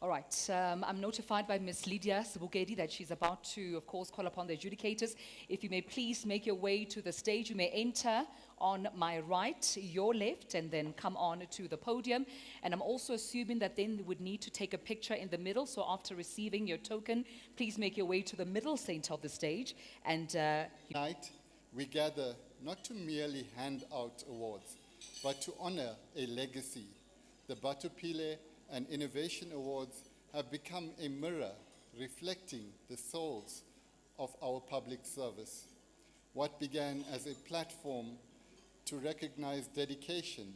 All right. I'm notified by Ms. Lydia Sibugedi that she's about to, of course, call upon the adjudicators. If you may please make your way to the stage. You may enter on my right, your left, and then come on to the podium. And I'm also assuming that then you would need to take a picture in the middle. So after receiving your token, please make your way to the middle center of the stage. And Tonight, we gather not to merely hand out awards, but to honor a legacy. The Batho, Pele and Innovation Awards have become a mirror reflecting the souls of our public service. What began as a platform to recognize dedication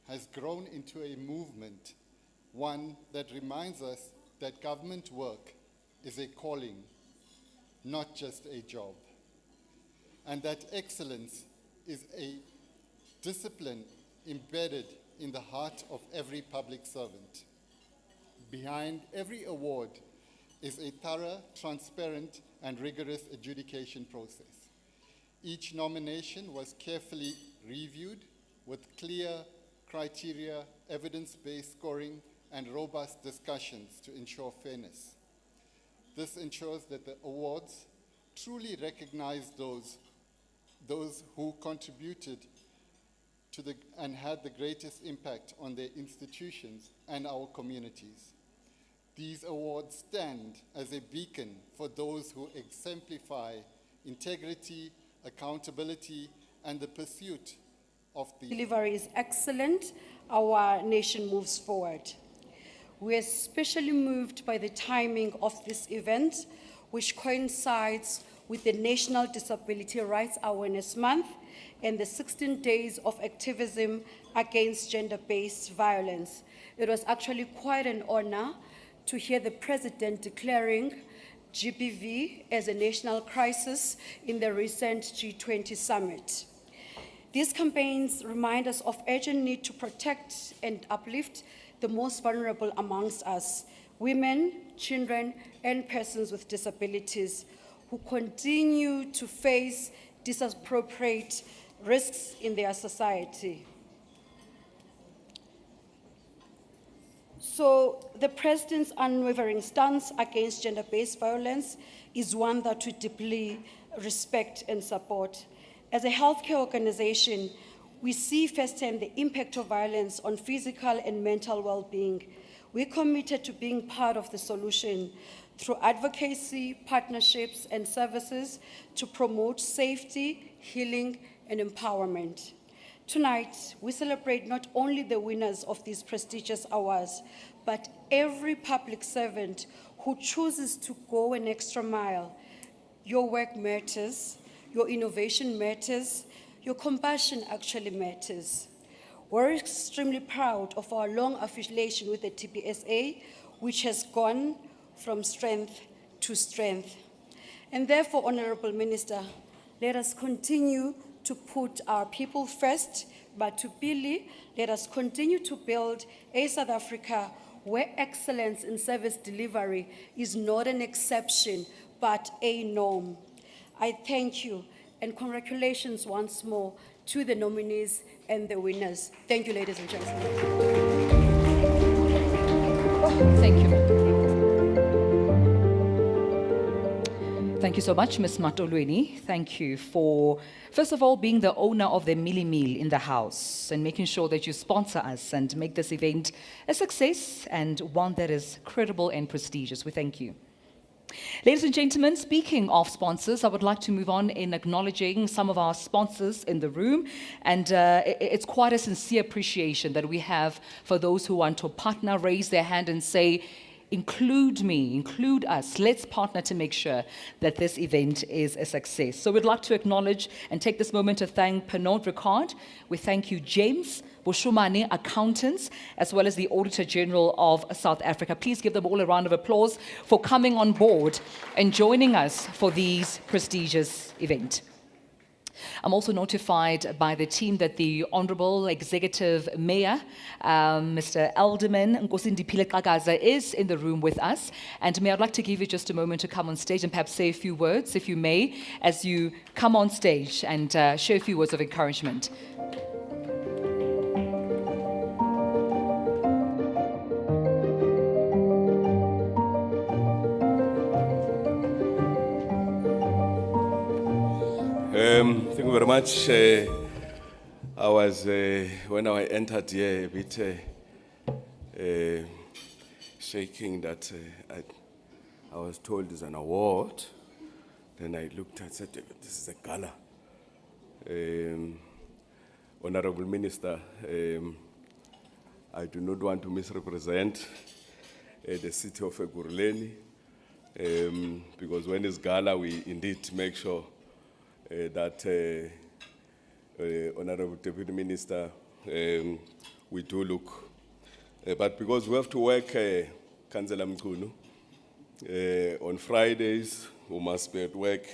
has grown into a movement, one that reminds us that government work is a calling, not just a job, and that excellence is a discipline embedded in the heart of every public servant. Behind every award is a thorough, transparent, and rigorous adjudication process. Each nomination was carefully reviewed with clear criteria, evidence-based scoring, and robust discussions to ensure fairness. This ensures that the awards truly recognize those who contributed to and had the greatest impact on their institutions and our communities. These awards stand as a beacon for those who exemplify integrity, accountability, and the pursuit of the Delivery is excellent. Our nation moves forward. We are especially moved by the timing of this event, which coincides with the National Disability Rights Awareness Month and the 16 days of activism against gender-based violence. It was actually quite an honor to hear the President declaring GBV as a national crisis in the recent G20 summit. These campaigns remind us of urgent need to protect and uplift the most vulnerable amongst us, women, children, and persons with disabilities who continue to face disappropriate risks in their society. So the President's unwavering stance against gender-based violence is one that we deeply respect and support. As a healthcare organization, we see firsthand the impact of violence on physical and mental well-being. We're committed to being part of the solution through advocacy, partnerships, and services to promote safety, healing, and empowerment. Tonight, we celebrate not only the winners of these prestigious awards, but every public servant who chooses to go an extra mile. Your work matters, your innovation matters, your compassion actually matters. We're extremely proud of our long affiliation with the TPSA, which has gone from strength to strength. And therefore, Honorable Minister, let us continue to put our people first, but to Pele, let us continue to build a South Africa where excellence in service delivery is not an exception, but a norm. I thank you, and congratulations once more to the nominees and the winners. Thank you, ladies and gentlemen. thank you. Thank you so much, Ms. Matolweni. Thank you for, first of all, being the owner of the Mili Meal in the house and making sure that you sponsor us and make this event a success and one that is credible and prestigious. We thank you. Ladies and gentlemen, speaking of sponsors, I would like to move on in acknowledging some of our sponsors in the room. And it's quite a sincere appreciation that we have for those who want to partner, raise their hand and say, include me, include us. Let's partner to make sure that this event is a success. So we'd like to acknowledge and take this moment to thank Pernod Ricard. We thank you, James Bushumane Accountants, as well as the Auditor General of South Africa. Please give them all a round of applause for coming on board and joining us for these prestigious event. I'm also notified by the team that the Honorable Executive Mayor, Mr. Alderman Nkosindipile Kagaza, is in the room with us. And Mayor, I'd like to give you just a moment to come on stage and perhaps say a few words, if you may, as you come on stage and share a few words of encouragement. Thank you very much. I was, when I entered here, a bit shaking that I was told it's an award. Then I looked and said, this is a gala. Honorable Minister, I do not want to misrepresent the city of Ekurhuleni, because when it's gala, we indeed make sure that Honorable Deputy Minister, we do look. But because we have to work, Councillor Mkunu, on Fridays, we must be at work,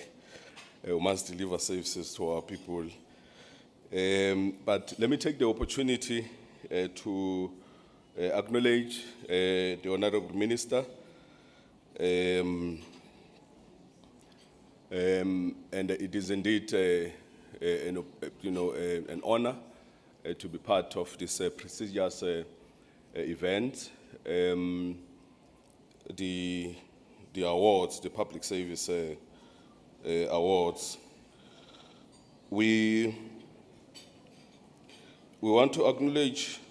we must deliver services to our people. But let me take the opportunity to acknowledge the Honorable Minister, and it is indeed an honor to be part of this prestigious event. The awards, the public service awards, we want to acknowledge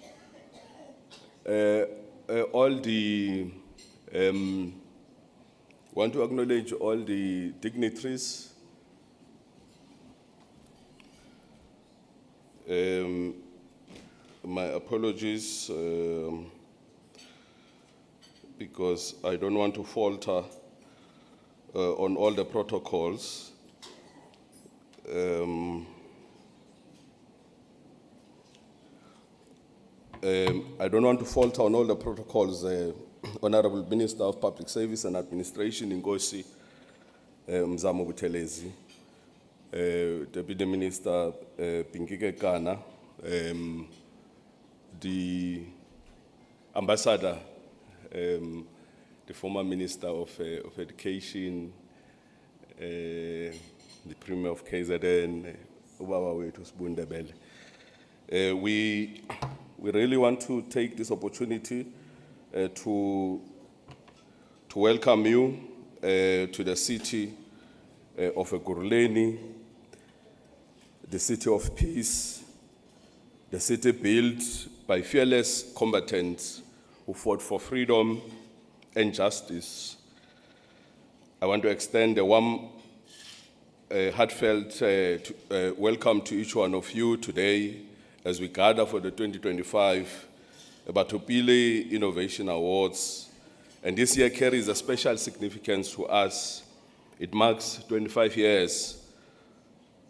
all the dignitaries, my apologies, because I don't want to falter on all the protocols. I don't want to falter on all the protocols. Honorable Minister of Public Service and Administration, Inkosi Mzamo Buthelezi, Deputy Minister Pinkike Kana, the Ambassador, the former Minister of Education, the Premier of KZN, Ubaba wethu Sibundebele. We really want to take this opportunity to welcome you to the city of Ekurhuleni, the city of peace, the city built by fearless combatants who fought for freedom and justice. I want to extend a warm, heartfelt welcome to each one of you today as we gather for the 2025 Batho Pele Innovation Awards. And this year carries a special significance to us. It marks 25 years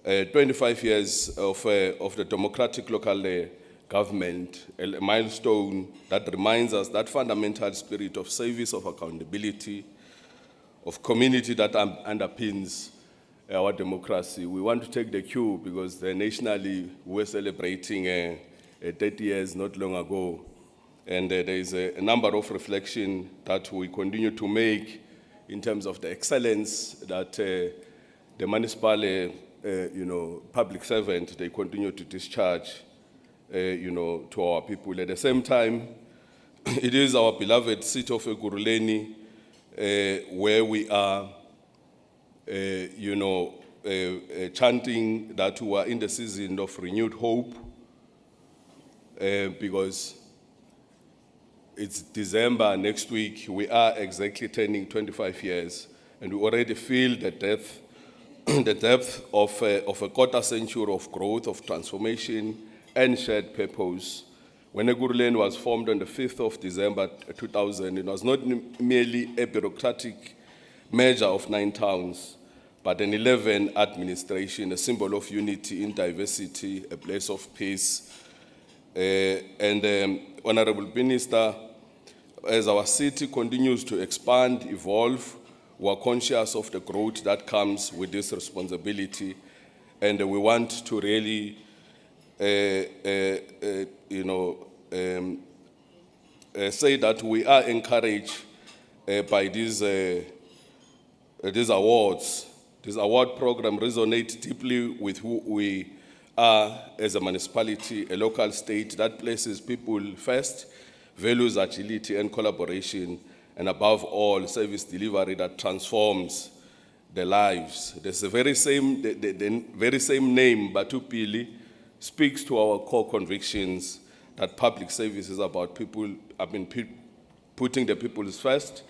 of the democratic local government, a milestone that reminds us that fundamental spirit of service, of accountability, of community that underpins our democracy. We want to take the cue because nationally we're celebrating 30 years not long ago. And there is a number of reflections that we continue to make in terms of the excellence that the municipal public servant, they continue to discharge to our people. At the same time, it is our beloved city of Ekurhuleni where we are chanting that we are in the season of renewed hope, because it's December next week. We are exactly turning 25 years, and we already feel the depth of a quarter century of growth, of transformation, and shared purpose. When Ekurhuleni was formed on the 5th of December 2000, it was not merely a bureaucratic measure of 9 towns, but an 11 administration, a symbol of unity in diversity, a place of peace. Honorable Minister, as our city continues to expand, evolve, we are conscious of the growth that comes with this responsibility, and we want to really, say that we are encouraged by these awards. This award program resonates deeply with who we are as a municipality, a local state that places people first, values agility and collaboration, and above all, service delivery that transforms the lives. There's the very same name, Batho Pele, speaks to our core convictions that public service is about people, putting the people first.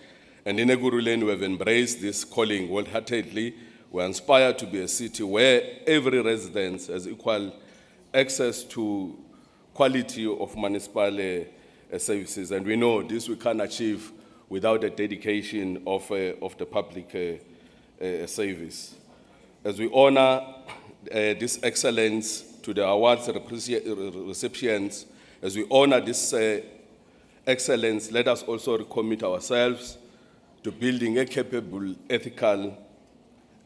And in Ekurhuleni, we have embraced this calling wholeheartedly. We're inspired to be a city where every resident has equal access to quality of municipal services. And we know this we can't achieve without the dedication of the public service. As we honor this excellence to the awards recipients, as we honor this excellence, let us also recommit ourselves to building a capable, ethical,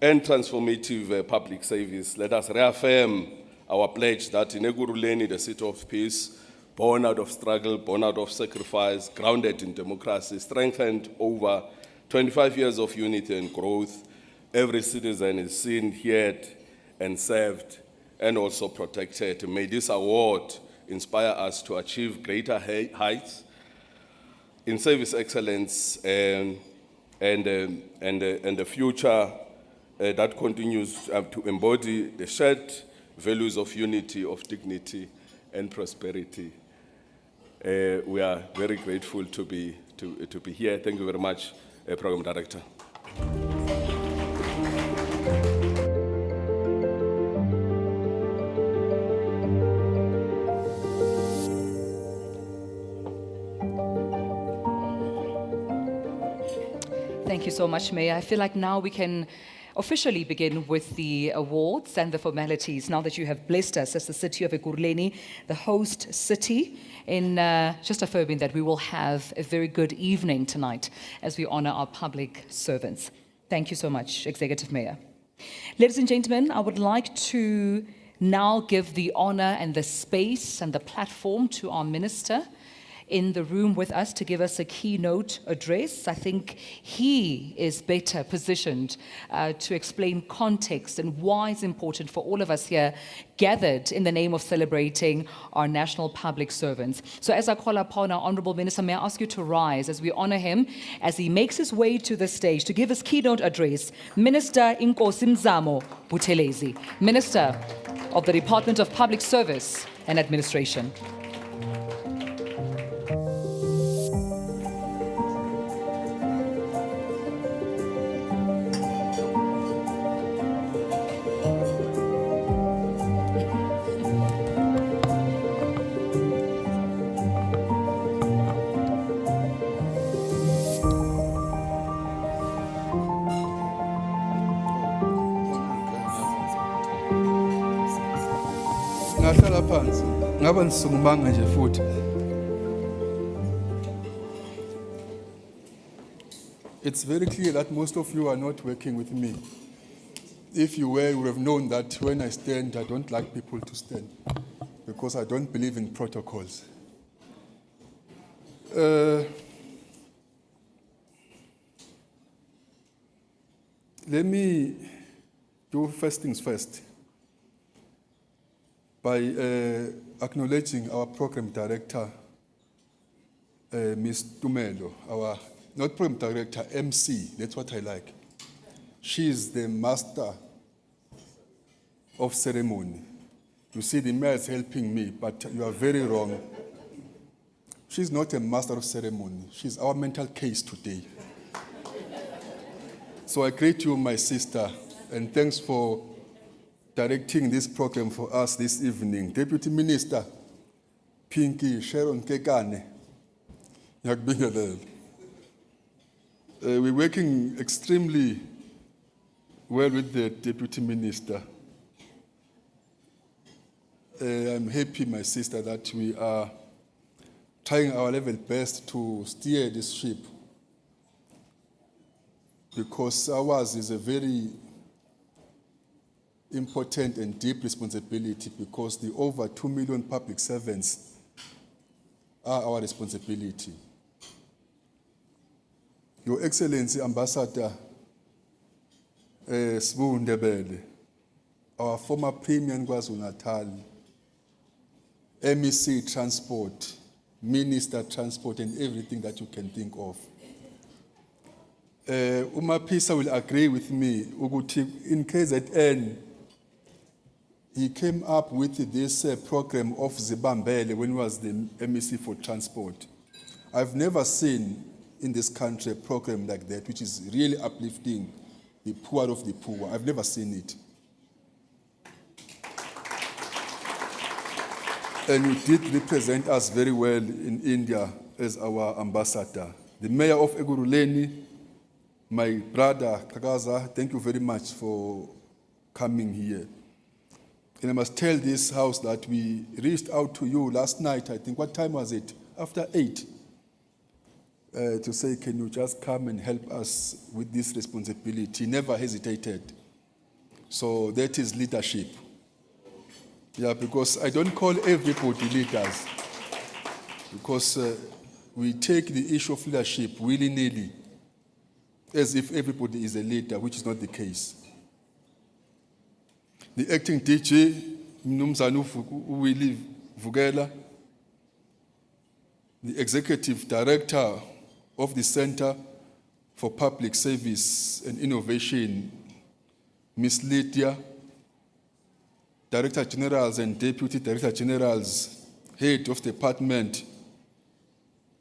and transformative public service. Let us reaffirm our pledge that in Ekurhuleni, the city of peace, born out of struggle, born out of sacrifice, grounded in democracy, strengthened over 25 years of unity and growth, every citizen is seen, heard, and served, and also protected. May this award inspire us to achieve greater heights in service excellence and the future that continues to embody the shared values of unity, of dignity, and prosperity. We are very grateful to be here. Thank you very much, Program Director. Thank you so much, Mayor. I feel like now we can officially begin with the awards and the formalities, now that you have blessed us as the city of Ekurhuleni, the host city, in just affirming that we will have a very good evening tonight as we honor our public servants. Thank you so much, Executive Mayor. Ladies and gentlemen, I would like to now give the honor and the space and the platform to our minister in the room with us to give us a keynote address. I think he is better positioned to explain context and why it's important for all of us here gathered in the name of celebrating our national public servants. So as I call upon our Honorable Minister, may I ask you to rise as we honor him as he makes his way to the stage to give his keynote address. Minister Inkosi Mzamo Buthelezi, Minister of the Department of Public Service and Administration. Ngahlala phansi ngaba nisungumanga nje futhi. It's very clear that most of you are not working with me. If you were, you would have known that when I stand, I don't like people to stand because I don't believe in protocols. Let me do first things first by acknowledging our program director, Ms. Tumelo, our, not program director, MC, that's what I like. She is the master of ceremony. You see, the mayor is helping me, but you are very wrong. She's not a master of ceremony. She's our mental case today. So I greet you, my sister, and thanks for directing this program for us this evening. Deputy Minister Pinky Sharon Kekane. We're working extremely well with the Deputy Minister. I'm happy, my sister, that we are trying our level best to steer this ship, because ours is a very important and deep responsibility, because the over 2 million public servants are our responsibility. Your Excellency Ambassador Sbu Ndebele, our former Premier in KwaZulu-Natal, MEC Transport, Minister Transport, and everything that you can think of. Umapisa will agree with me, ukuthi in KZN, he came up with this program of Zibambele when he was the MEC for transport. I've never seen in this country a program like that, which is really uplifting the poor of the poor. I've never seen it. And you did represent us very well in India as our ambassador. The mayor of Eguruleni, my brother Kagaza, thank you very much for coming here. And I must tell this house that we reached out to you last night, I think, what time was it? After 8, to say, can you just come and help us with this responsibility? He never hesitated. So that is leadership. Yeah, because I don't call everybody leaders, because we take the issue of leadership willy-nilly, as if everybody is a leader, which is not the case. The acting DG, Mnumzanu Willie Vugela, the executive director of the Center for Public Service and Innovation, Ms. Lydia, Director Generals and Deputy Director Generals, Head of Department,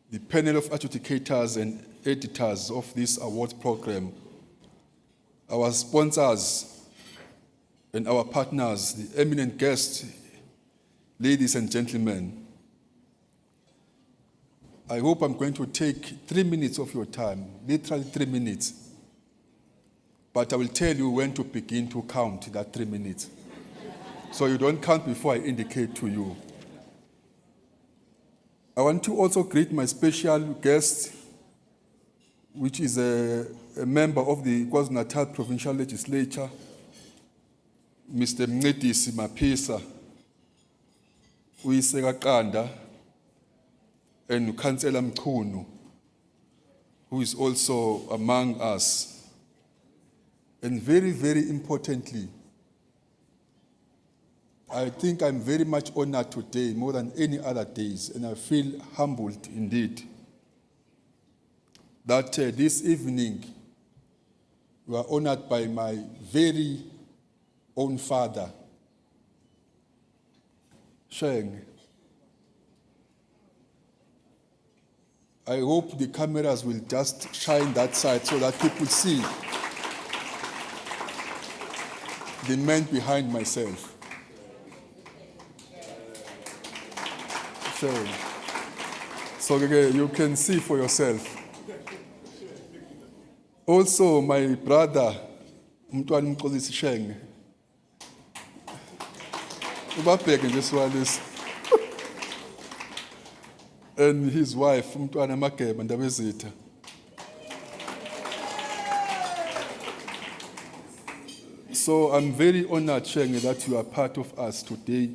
the panel of adjudicators and editors of this award program, our sponsors and our partners, the eminent guests, ladies and gentlemen. I hope I'm going to take 3 minutes of your time, literally 3 minutes. But I will tell you when to begin to count that 3 minutes. So you don't count before I indicate to you. I want to also greet my special guest, which is a member of the KwaZulu-Natal Provincial Legislature, Mr. Mncedisi Mapisa, Uyiseka Qanda, and Councillor Mkhunu, who is also among us. And very, very importantly, I think I'm very much honored today, more than any other days, and I feel humbled indeed that this evening we are honored by my very own father, Sheng. I hope the cameras will just shine that side so that people see the man behind myself. Sheng. So you can see for yourself. Also, my brother, Mtwani Mxolisi Sheng, this one is, and his wife, Mtwana Makeba Ndabezitha. So I'm very honored, Sheng, that you are part of us today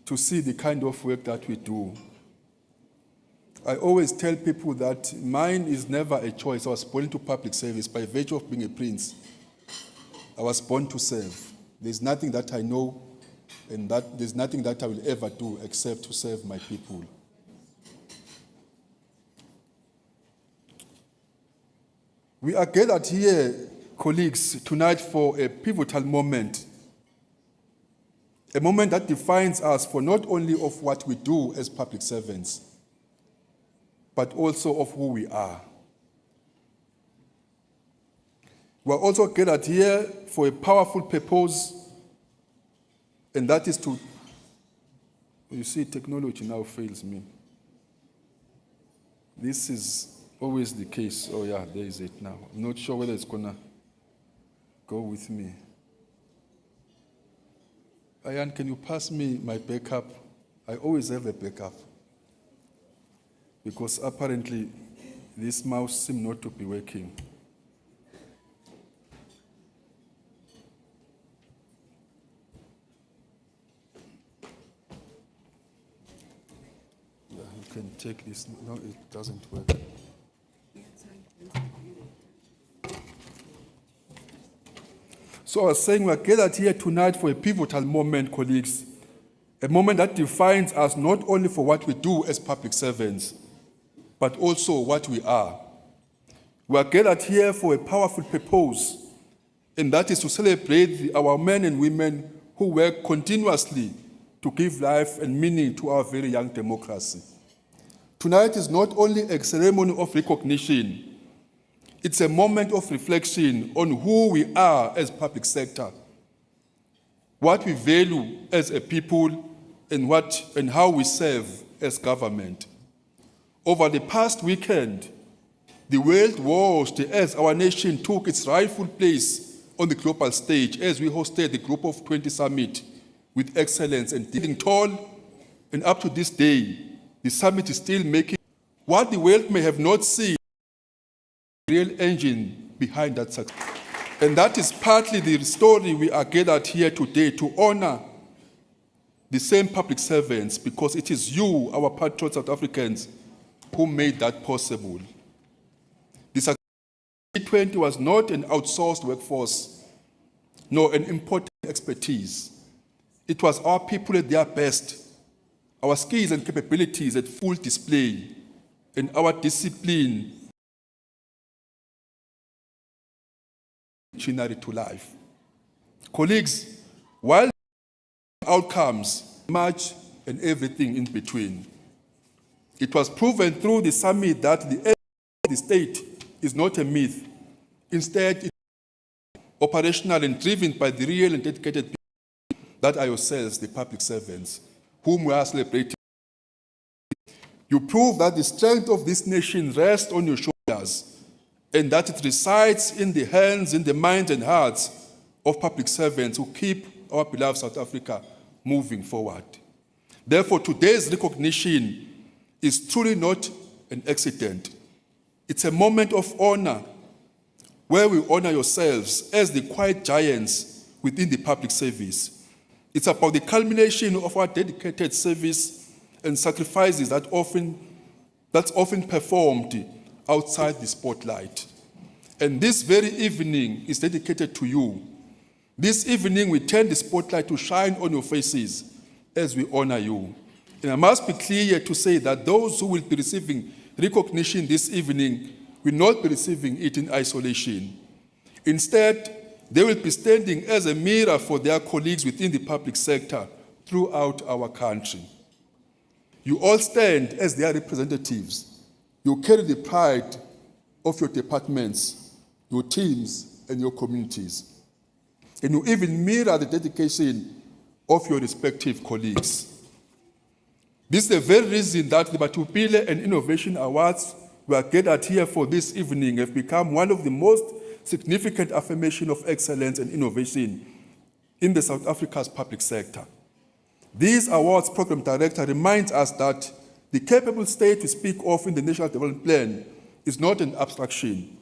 to see the kind of work that we do. I always tell people that mine is never a choice. I was born into public service by virtue of being a prince. I was born to serve. There's nothing that I know and that there's nothing that I will ever do except to serve my people. We are gathered here, colleagues, tonight for a pivotal moment. A moment that defines us for not only of what we do as public servants, but also of who we are. We are also gathered here for a powerful purpose, and that is to, you see, technology now fails me. This is always the case. Oh yeah, there is it now. I'm not sure whether it's gonna go with me. Ayan, can you pass me my backup? I always have a backup. Because apparently this mouse seems not to be working. Yeah, you can take this. No, it doesn't work. So I was saying we're gathered here tonight for a pivotal moment, colleagues. A moment that defines us not only for what we do as public servants, but also what we are. We are gathered here for a powerful purpose, and that is to celebrate our men and women who work continuously to give life and meaning to our very young democracy. Tonight is not only a ceremony of recognition, it's a moment of reflection on who we are as public sector, what we value as a people, and how we serve as government. Over the past weekend, the world watched as our nation took its rightful place on the global stage as we hosted the Group of 20 Summit with excellence and standing tall. And up to this day, the summit is still making what the world may have not seen, the real engine behind that success. And that is partly the story we are gathered here today to honor the same public servants, because it is you, our patriots South Africans, who made that possible. The success of G20 was not an outsourced workforce, nor an important expertise. It was our people at their best, our skills and capabilities at full display, and our discipline to life. Colleagues, while outcomes, much and everything in between, it was proven through the summit that the end of the state is not a myth. Instead, it is operational and driven by the real and dedicated people that are yourselves, the public servants, whom we are celebrating. You prove that the strength of this nation rests on your shoulders, and that it resides in the hands, in the minds and hearts of public servants who keep our beloved South Africa moving forward. Therefore, today's recognition is truly not an accident. It's a moment of honor where we honor yourselves as the quiet giants within the public service. It's about the culmination of our dedicated service and sacrifices that's often performed outside the spotlight. And this very evening is dedicated to you. This evening we turn the spotlight to shine on your faces as we honor you. And I must be clear to say that those who will be receiving recognition this evening will not be receiving it in isolation. Instead, they will be standing as a mirror for their colleagues within the public sector throughout our country. You all stand as their representatives. You carry the pride of your departments, your teams, and your communities. And you even mirror the dedication of your respective colleagues. This is the very reason that the Batho Pele and Innovation Awards we are gathered here for this evening have become one of the most significant affirmations of excellence and innovation in the South Africa's public sector. These awards program director reminds us that the capable state we speak of in the National Development Plan is not an abstraction.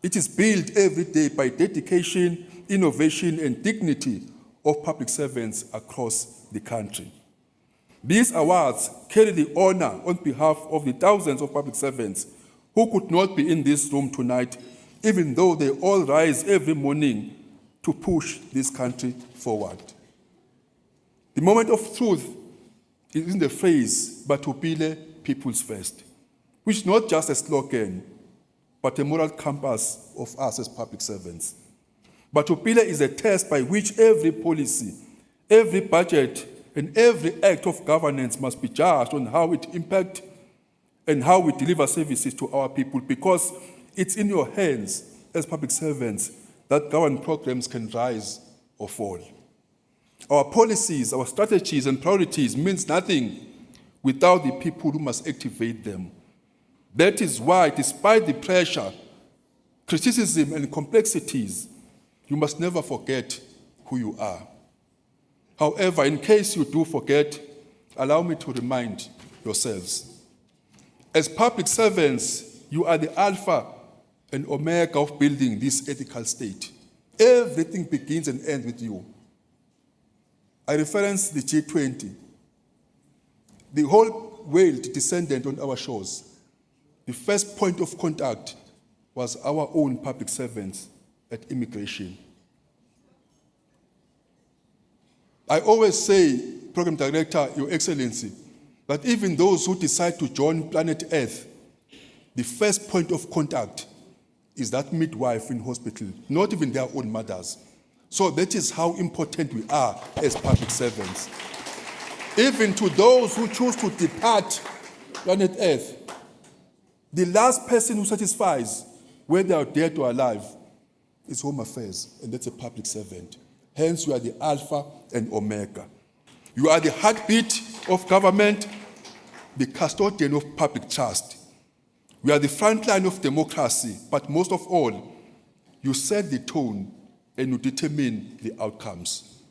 It is built every day by dedication, innovation, and dignity of public servants across the country. These awards carry the honor on behalf of the thousands of public servants who could not be in this room tonight, even though they all rise every morning to push this country forward. The moment of truth is in the phrase, Batho Pele, people's first, which is not just a slogan, but a moral compass of us as public servants. Batho Pele is a test by which every policy, every budget, and every act of governance must be judged on how it impacts and how we deliver services to our people, because it's in your hands as public servants that government programs can rise or fall. Our policies, our strategies and priorities means nothing without the people who must activate them. That is why, despite the pressure, criticism, and complexities, you must never forget who you are. However, in case you do forget, allow me to remind yourselves. As public servants, you are the alpha and omega of building this ethical state. Everything begins and ends with you. I reference the G20. The whole world descended on our shores. The first point of contact was our own public servants at immigration. I always say, Program Director, Your Excellency, that even those who decide to join planet Earth, the first point of contact is that midwife in hospital, not even their own mothers. So that is how important we are as public servants. Even to those who choose to depart planet Earth, the last person who satisfies, whether they are dead or alive, is Home Affairs, and that's a public servant. Hence, you are the Alpha and Omega. You are the heartbeat of government, the custodian of public trust. We are the front line of democracy, but most of all, you set the tone and you determine the outcomes.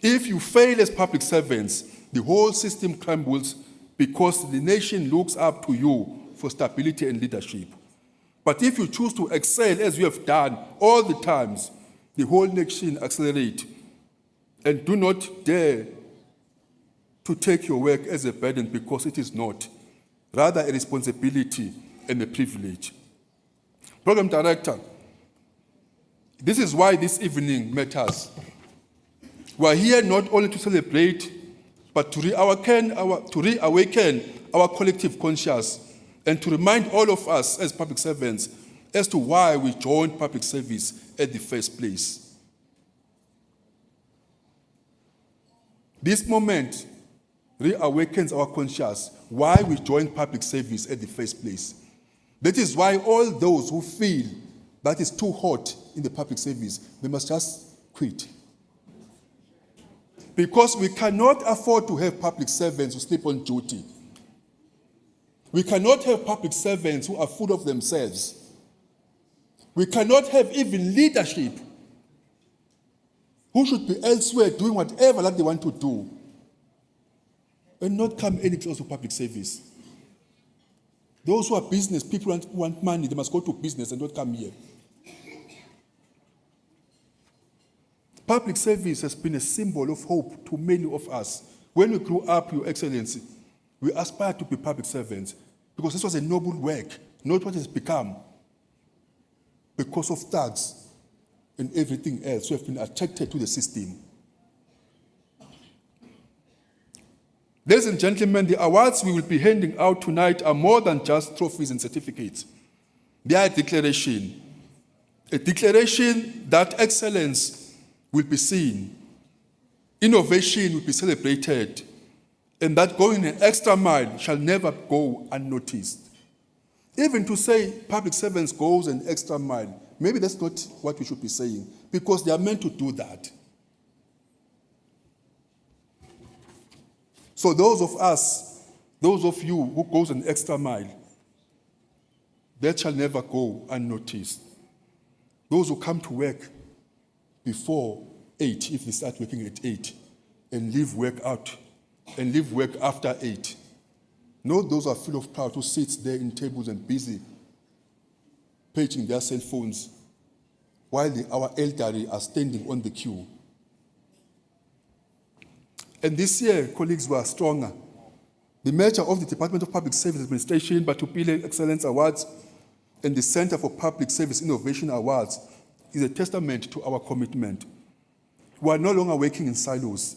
If you fail as public servants, the whole system crumbles because the nation looks up to you for stability and leadership. But if you choose to excel as you have done all the times, the whole nation accelerates. And do not dare to take your work as a burden, because it is not, rather a responsibility and a privilege. Program Director, this is why this evening matters. We are here not only to celebrate, but to reawaken our collective conscience and to remind all of us as public servants as to why we joined public service at the first place. This moment reawakens our conscience why we joined public service at the first place. That is why all those who feel that it's too hot in the public service, they must just quit. Because we cannot afford to have public servants who sleep on duty. We cannot have public servants who are full of themselves. We cannot have even leadership who should be elsewhere doing whatever that they want to do and not come any close to public service. Those who are business people who want money, they must go to business and not come here. Public service has been a symbol of hope to many of us. When we grew up, Your Excellency, we aspired to be public servants because this was a noble work, not what it's become. Because of thugs and everything else, we have been attracted to the system. Ladies and gentlemen, the awards we will be handing out tonight are more than just trophies and certificates. They are a declaration that excellence will be seen, innovation will be celebrated, and that going an extra mile shall never go unnoticed. Even to say public servants goes an extra mile, maybe that's not what we should be saying, because they are meant to do that. So those of you who goes an extra mile, that shall never go unnoticed. Those who come to work before 8, if they start working at 8, and leave work after 8. Not those who are full of pride who sit there in tables and busy paging their cell phones while our elderly are standing on the queue. And this year, colleagues were stronger. The merger of the Department of Public Service Administration, Batho Pele Excellence Awards, and the Center for Public Service Innovation Awards is a testament to our commitment. We are no longer working in silos.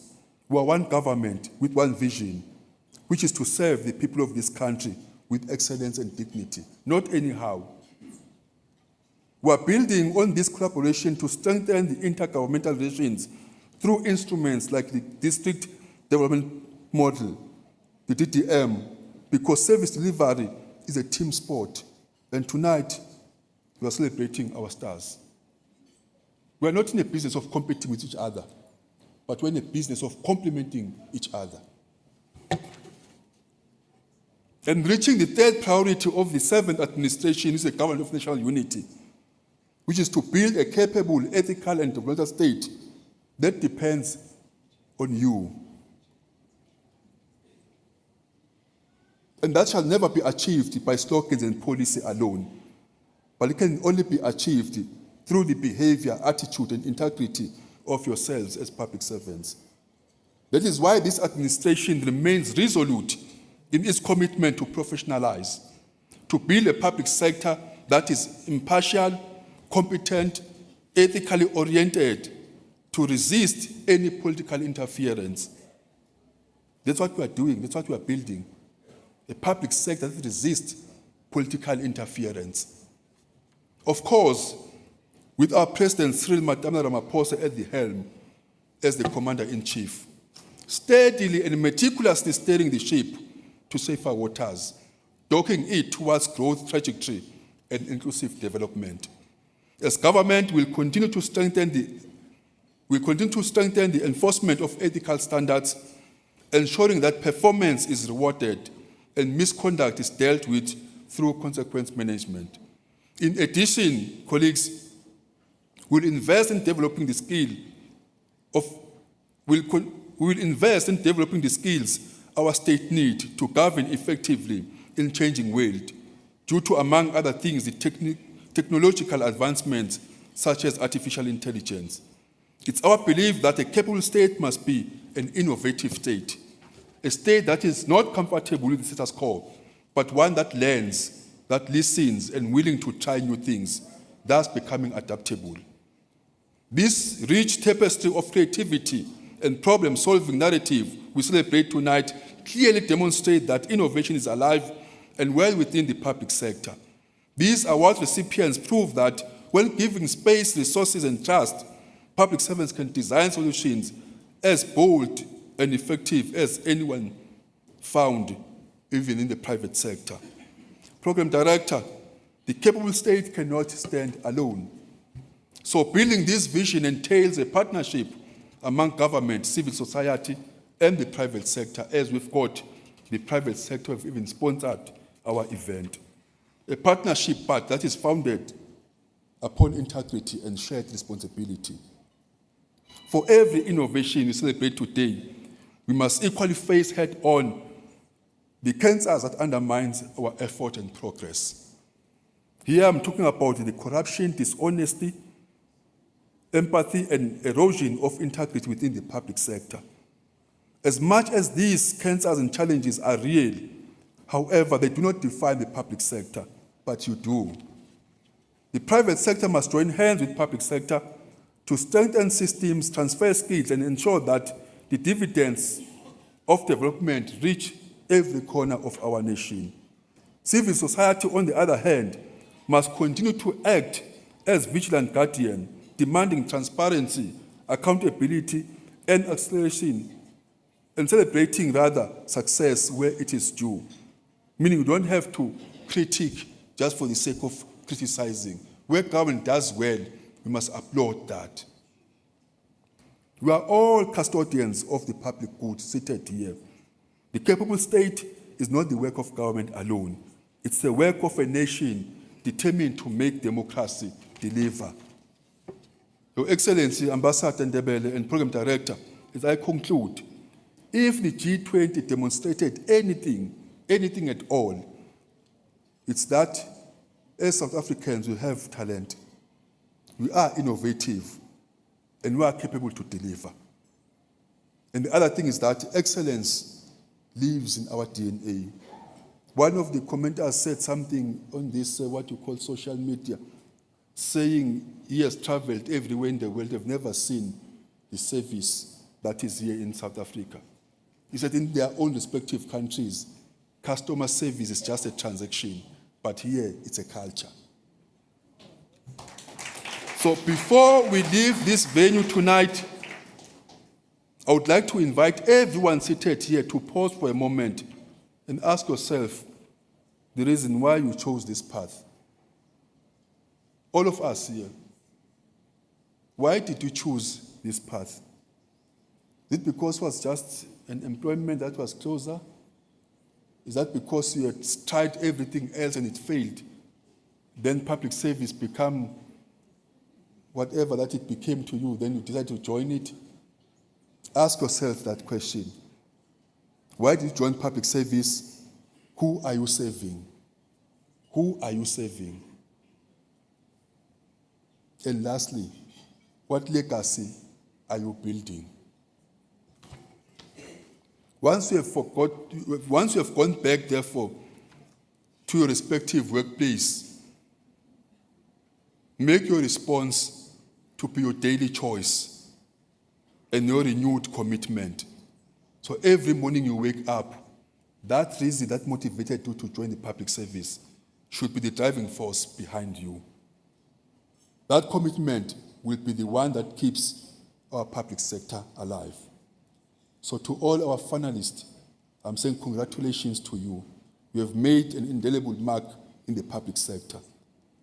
We are one government with one vision, which is to serve the people of this country with excellence and dignity, not anyhow. We are building on this collaboration to strengthen the intergovernmental relations through instruments like the District Development Model, the DDM, because service delivery is a team sport. And tonight, we are celebrating our stars. We are not in a business of competing with each other, but we're in a business of complementing each other. And reaching the third priority of the seventh administration is a government of national unity, which is to build a capable, ethical, and developmental state that depends on you. And that shall never be achieved by slogans and policy alone, but it can only be achieved through the behavior, attitude, and integrity of yourselves as public servants. That is why this administration remains resolute in its commitment to professionalize, to build a public sector that is impartial, competent, ethically oriented, to resist any political interference. That's what we are doing, that's what we are building. A public sector that resists political interference. Of course, with our President Cyril Ramaphosa at the helm as the Commander-in-Chief, steadily and meticulously steering the ship to safer waters, docking it towards growth trajectory and inclusive development. As government, we'll continue to strengthen the enforcement of ethical standards, ensuring that performance is rewarded and misconduct is dealt with through consequence management. In addition, colleagues, we'll invest in developing the skills our state need to govern effectively in changing world, due to, among other things, the technological advancements such as artificial intelligence. It's our belief that a capable state must be an innovative state, a state that is not comfortable with the status quo, but one that learns, that listens, and willing to try new things, thus becoming adaptable. This rich tapestry of creativity and problem-solving narrative we celebrate tonight clearly demonstrate that innovation is alive and well within the public sector. These award recipients prove that when given space, resources, and trust, public servants can design solutions as bold and effective as anyone found, even in the private sector. Program Director, the capable state cannot stand alone. So building this vision entails a partnership among government, civil society, and the private sector, as we've got the private sector have even sponsored our event. A partnership, but that is founded upon integrity and shared responsibility. For every innovation we celebrate today, we must equally face head-on the cancers that undermines our effort and progress. Here I'm talking about the corruption, dishonesty, empathy, and erosion of integrity within the public sector. As much as these cancers and challenges are real, however, they do not define the public sector, but you do. The private sector must join hands with public sector to strengthen systems, transfer skills, and ensure that the dividends of development reach every corner of our nation. Civil society, on the other hand, must continue to act as vigilant guardian, demanding transparency, accountability, and acceleration, and celebrating rather success where it is due. Meaning we don't have to critique just for the sake of criticizing. Where government does well, we must applaud that. We are all custodians of the public good seated here. The capable state is not the work of government alone. It's the work of a nation determined to make democracy deliver. Your Excellency, Ambassador Ndebele and Program Director, as I conclude, if the G20 demonstrated anything at all, it's that as South Africans, we have talent, we are innovative, and we are capable to deliver. And the other thing is that excellence lives in our DNA. One of the commenters said something on this, what you call social media, saying he has traveled everywhere in the world, have never seen the service that is here in South Africa. He said in their own respective countries, customer service is just a transaction, but here it's a culture. So before we leave this venue tonight, I would like to invite everyone seated here to pause for a moment and ask yourself the reason why you chose this path. All of us here, why did you choose this path? Is it because it was just an employment that was closer? Is that because you had tried everything else and it failed? Then public service become whatever that it became to you, then you decided to join it? Ask yourself that question. Why did you join public service? Who are you serving? Who are you serving? And lastly, what legacy are you building? Once you have gone back, therefore, to your respective workplace, make your response to be your daily choice and your renewed commitment. So every morning you wake up, that reason that motivated you to join the public service should be the driving force behind you. That commitment will be the one that keeps our public sector alive. So to all our finalists, I'm saying congratulations to you. You have made an indelible mark in the public sector.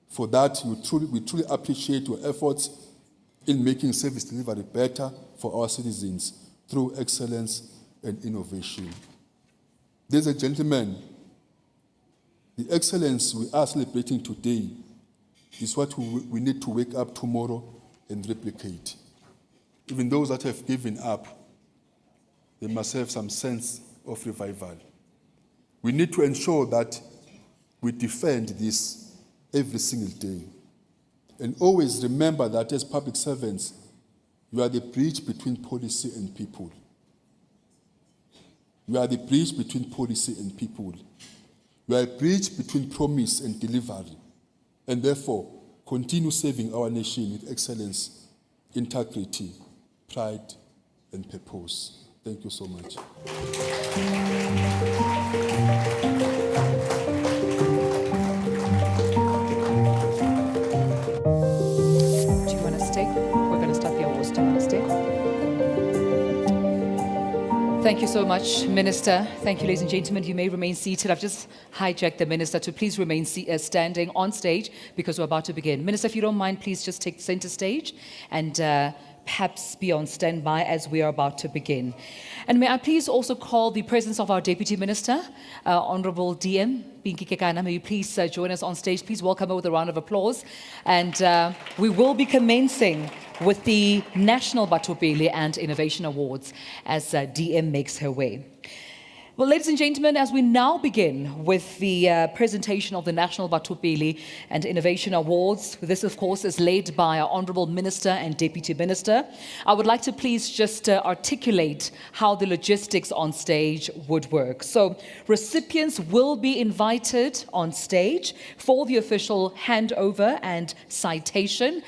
For that, we truly appreciate your efforts in making service delivery better for our citizens through excellence and innovation. Ladies and gentlemen, the excellence we are celebrating today is what we need to wake up tomorrow and replicate. Even those that have given up, they must have some sense of revival. We need to ensure that we defend this every single day. And always remember that as public servants, you are the bridge between policy and people. You are the bridge between policy and people. You are a bridge between promise and delivery. And therefore, continue serving our nation with excellence, integrity, pride, and purpose. Thank you so much. Do you want to stay? We're going to start the awards. Do you want to stay? Thank you so much, Minister. Thank you, ladies and gentlemen. You may remain seated. I've just hijacked the Minister to please remain standing on stage because we're about to begin. Minister, if you don't mind, please just take center stage and perhaps be on standby as we are about to begin. And may I please also call the presence of our Deputy Minister, Honorable DM Pinky Kekana. May you please join us on stage. Please welcome her with a round of applause. And we will be commencing with the National Batho Pele and Innovation Awards as DM makes her way. Well, ladies and gentlemen, as we now begin with the presentation of the National Batho Pele and Innovation Awards, this, of course, is led by our Honourable Minister and Deputy Minister. I would like to please just articulate how the logistics on stage would work. So, recipients will be invited on stage for the official handover and citation.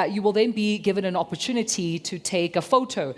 You will then be given an opportunity to take a photo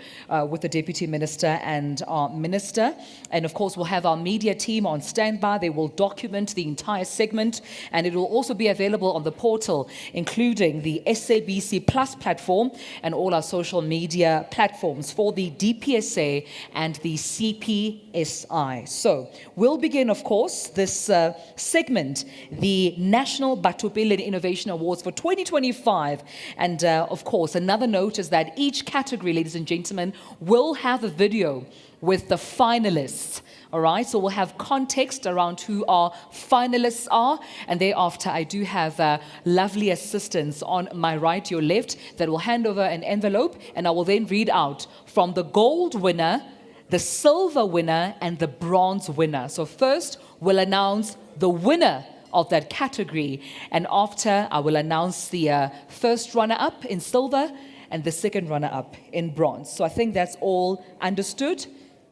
with the Deputy Minister and our Minister. And, of course, we'll have our media team on standby. They will document the entire segment, and it will also be available on the portal, including the SABC Plus platform and all our social media platforms for the DPSA and the CPSI. So we'll begin, of course, this segment, the National Batho Pele and Innovation Awards for 2025. And of course, another note is that each category, ladies and gentlemen, will have a video with the finalists. All right, so we'll have context around who our finalists are, and thereafter I do have lovely assistants on my right, your left, that will hand over an envelope, and I will then read out from the gold winner, the silver winner, and the bronze winner. So first, we'll announce the winner of that category, and after I will announce the first runner-up in silver and the second runner-up in bronze. So I think that's all understood.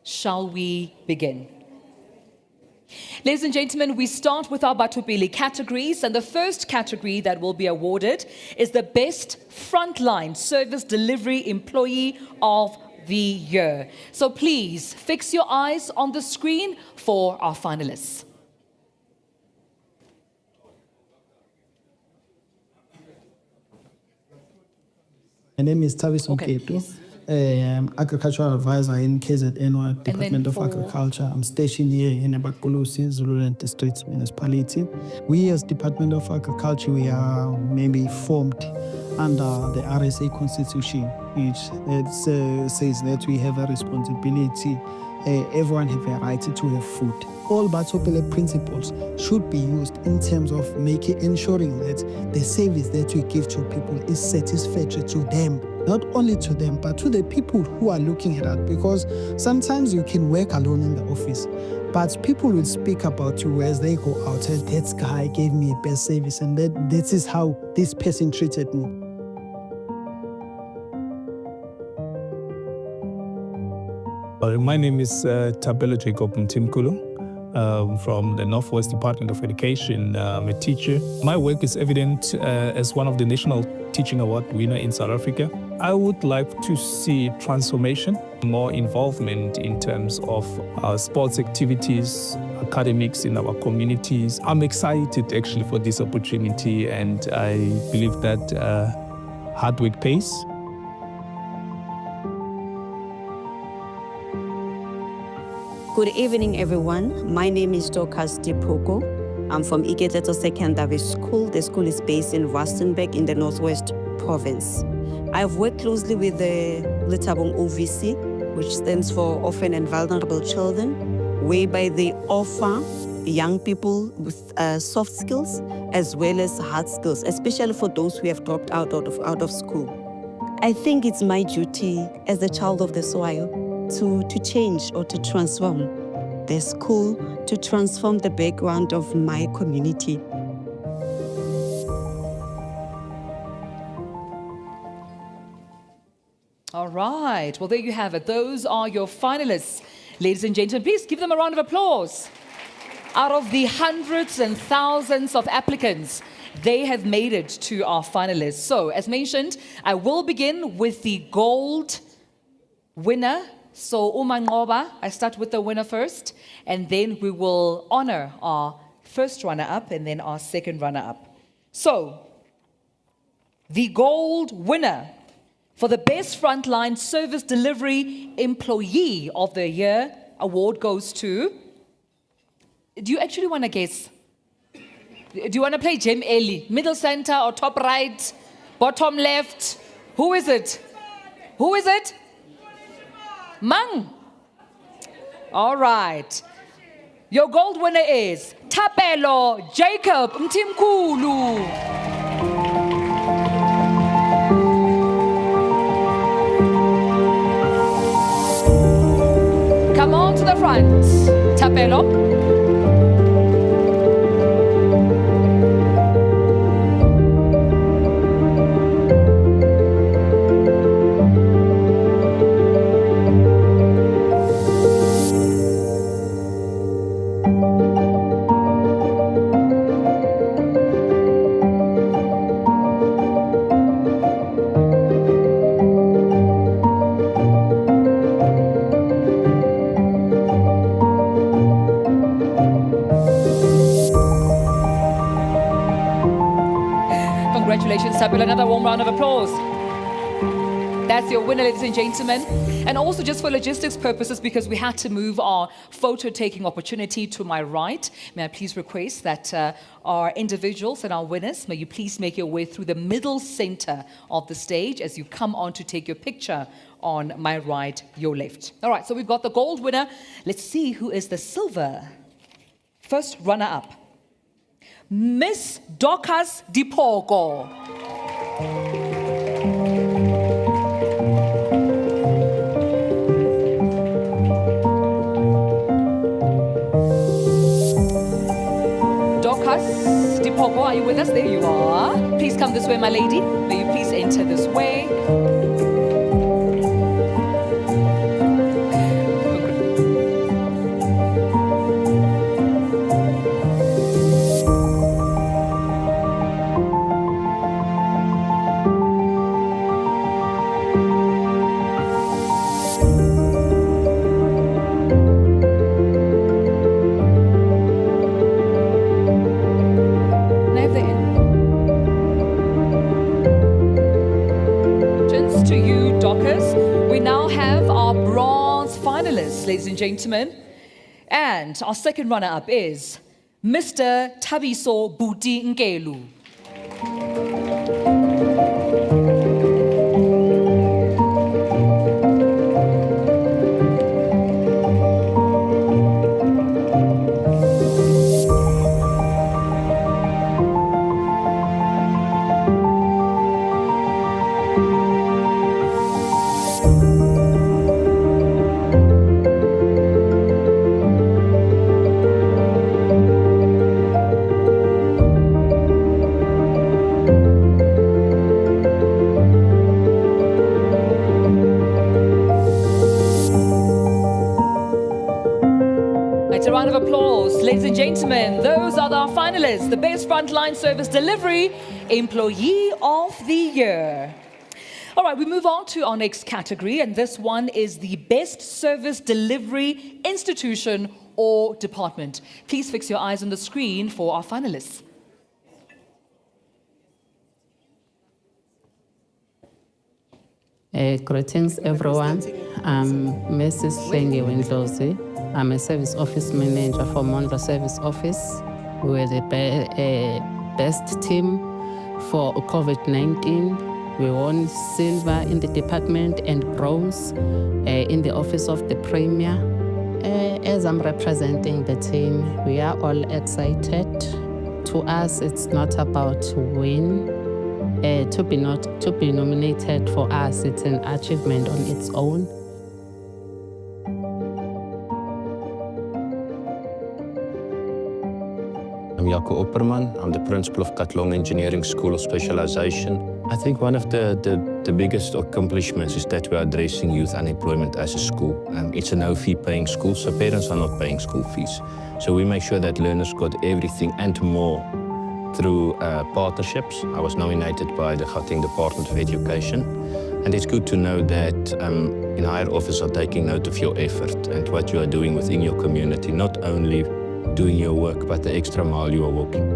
Shall we begin? Ladies and gentlemen, we start with our Batho Pele categories, and the first category that will be awarded is the Best Frontline Service Delivery Employee of the Year. So please fix your eyes on the screen for our finalists. My name is Tavis Okay, Mketu. I'm agricultural advisor in KZN Department of Agriculture. I'm stationed here in Abakulusi, Zululand District Municipality. We as Department of Agriculture, we are maybe formed under the RSA Constitution, which says that we have a responsibility. Everyone have a right to have food. All Batho Pele principles should be used in terms of ensuring that the service that we give to people is satisfactory to them. Not only to them, but to the people who are looking at that. Because sometimes you can work alone in the office, but people will speak about you as they go out. That guy gave me a best service, and that is how this person treated me. My name is Tabelo Jacob Mtimkulu. From the Northwest Department of Education. I'm a teacher. My work is evident as one of the National Teaching Award winner in South Africa. I would like to see transformation, more involvement in terms of sports activities, academics in our communities. I'm excited actually for this opportunity, and I believe that hard work pays. Good evening, everyone. My name is Dorcas Dipoko. I'm from Iketeto Secondary School. The school is based in Rustenburg in the Northwest Province. I've worked closely with the Letabong OVC, which stands for Orphan and Vulnerable Children, whereby they offer young people with soft skills as well as hard skills, especially for those who have dropped out of school. I think it's my duty as a child of the soil to change or to transform the school, to transform the background of my community. All right. Well, there you have it. Those are your finalists. Ladies and gentlemen, please give them a round of applause. Out of the hundreds and thousands of applicants, they have made it to our finalists. So, as mentioned, I will begin with the gold winner. So, Umangoba, I start with the winner first, and then we will honor our first runner-up and then our second runner-up. So, the gold winner for the Best Frontline Service Delivery Employee of the Year award goes to... Do you actually want to guess? Do you want to play Jem Eli? Middle center or top right? Bottom left? Who is it? Who is it? Mang. All right. Your gold winner is Tapelo Jacob Mtimkulu. Come on to the front, Tapelo. Congratulations, Tapelo. Another warm round of applause. That's your winner, ladies and gentlemen. And also just for logistics purposes, because we had to move our photo-taking opportunity to my right, may I please request that our individuals and our winners, may you please make your way through the middle center of the stage as you come on to take your picture on my right, your left. All right, so we've got the gold winner. Let's see who is the silver. First runner-up, Miss Dorcas Dipoko. Dorcas Dipoko, are you with us? There you are. Please come this way, my lady. May you please enter this way. To you, Dorcas. We now have our bronze finalists, ladies and gentlemen. And our second runner-up is Mr. Tabiso Buti Nkelu. A round of applause, ladies and gentlemen. Those are our finalists, the Best Frontline Service Delivery Employee of the Year. All right, we move on to our next category, and this one is the Best Service Delivery Institution or Department. Please fix your eyes on the screen for our finalists. Greetings, everyone. I'm Mrs. Shenge Wendlozi. I'm a service office manager for Mondlo Service Office. We were the best team for COVID-19. We won silver in the department and bronze in the office of the Premier. As I'm representing the team, we are all excited. To us, it's not about win. To be nominated for us, it's an achievement on its own. I'm Jaco Opperman. I'm the principal of Katlong Engineering School of Specialization. I think one of the biggest accomplishments is that we are addressing youth unemployment as a school. It's a no-fee paying school, so parents are not paying school fees. So we make sure that learners got everything and more through partnerships. I was nominated by the Gauteng Department of Education. And it's good to know that in higher office are taking note of your effort and what you are doing within your community, not only doing your work, but the extra mile you are walking.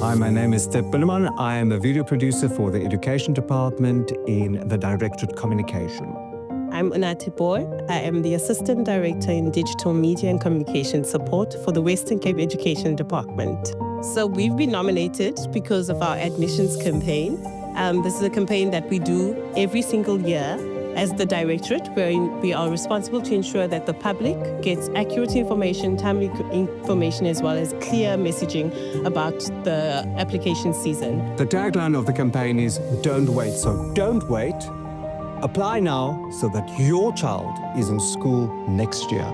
Hi, my name is Pele. I am a video producer for the Education Department in the Directorate Communication. I'm Unati Boy. I am the Assistant Director in Digital Media and Communication Support for the Western Cape Education Department. So we've been nominated because of our admissions campaign. This is a campaign that we do every single year. As the Directorate, we are responsible to ensure that the public gets accurate information, timely information, as well as clear messaging about the application season. The tagline of the campaign is "Don't wait." So don't wait. Apply now so that your child is in school next year.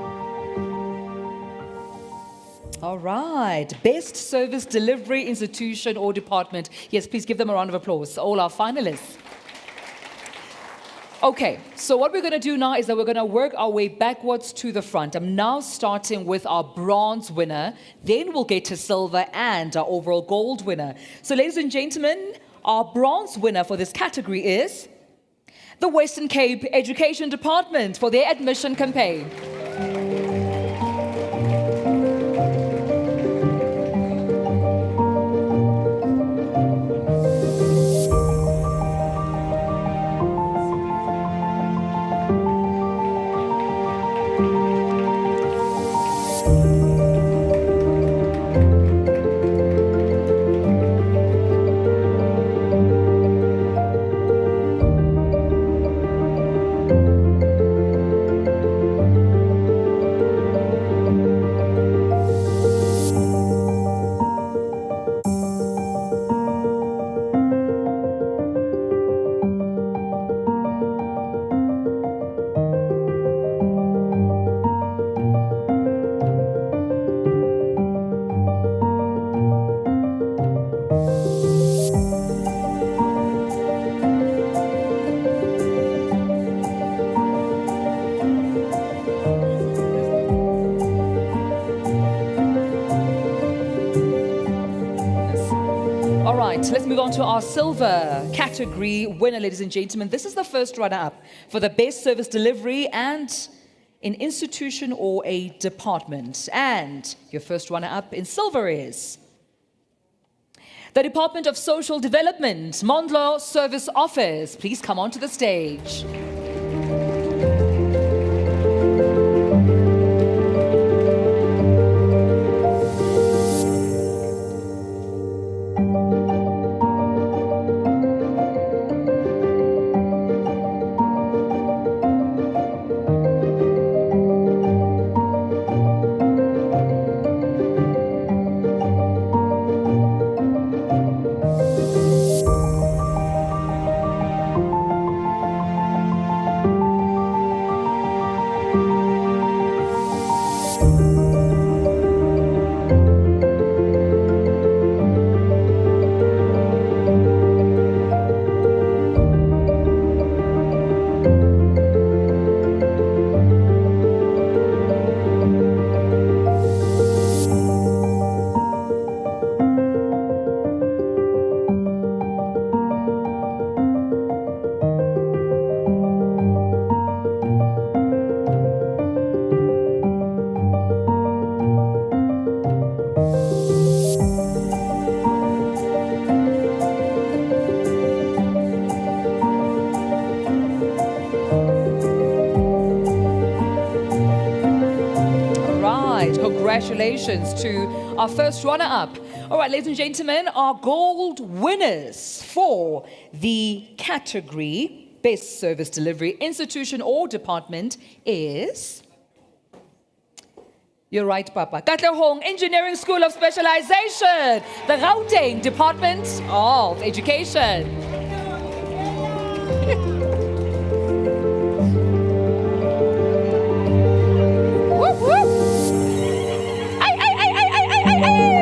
All right. Best Service Delivery Institution or Department. Yes, please give them a round of applause. All our finalists. Okay, so what we're going to do now is that we're going to work our way backwards to the front. I'm now starting with our bronze winner. Then we'll get to silver and our overall gold winner. So ladies and gentlemen, our bronze winner for this category is the Western Cape Education Department for their admission campaign. Let's move on to our silver category winner, ladies and gentlemen. This is the first runner-up for the best service delivery and an institution or a department. And your first runner-up in silver is the Department of Social Development, Mondlo Service Office. Please come onto the stage. Congratulations to our first runner-up. All right, ladies and gentlemen, our gold winners for the category Best Service Delivery Institution or Department is... You're right, Papa. Katlehong Engineering School of Specialization, the Gauteng Department of Education. Whoop, whoop. Ay, ay, ay, ay, ay, ay, ay, ay.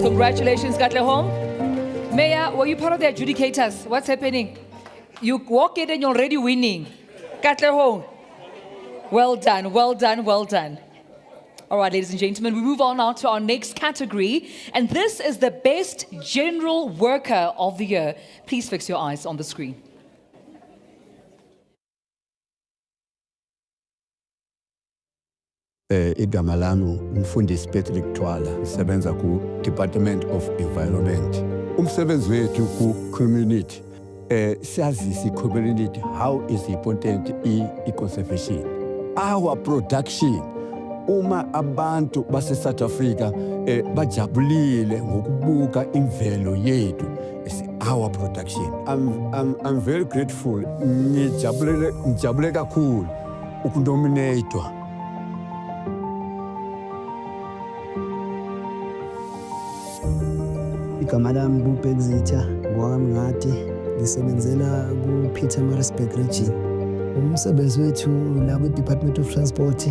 Congratulations, Katlehong. Mayor, were you part of the adjudicators? What's happening? You walk in and you're already winning. Katlehong. Well done, well done, well done. All right, ladies and gentlemen, we move on now to our next category. And this is the Best General Worker of the Year. Please fix your eyes on the screen. Igama lami umfundisi Patrick Twala, ngisebenza ku Department of Environment. Umsebenzi wethu ku community siyazisa community how is important conservation. Our production uma abantu base South Africa bajabulile ngokubuka imvelo yethu, our production. I'm very grateful. Ngijabule kakhulu ukunominatwa. Igama lami kuBhekzitha ngwami ngade ngisebenzela ku-Peter Maritzburg region. Umsebenzi wethu la ku-Department of Transport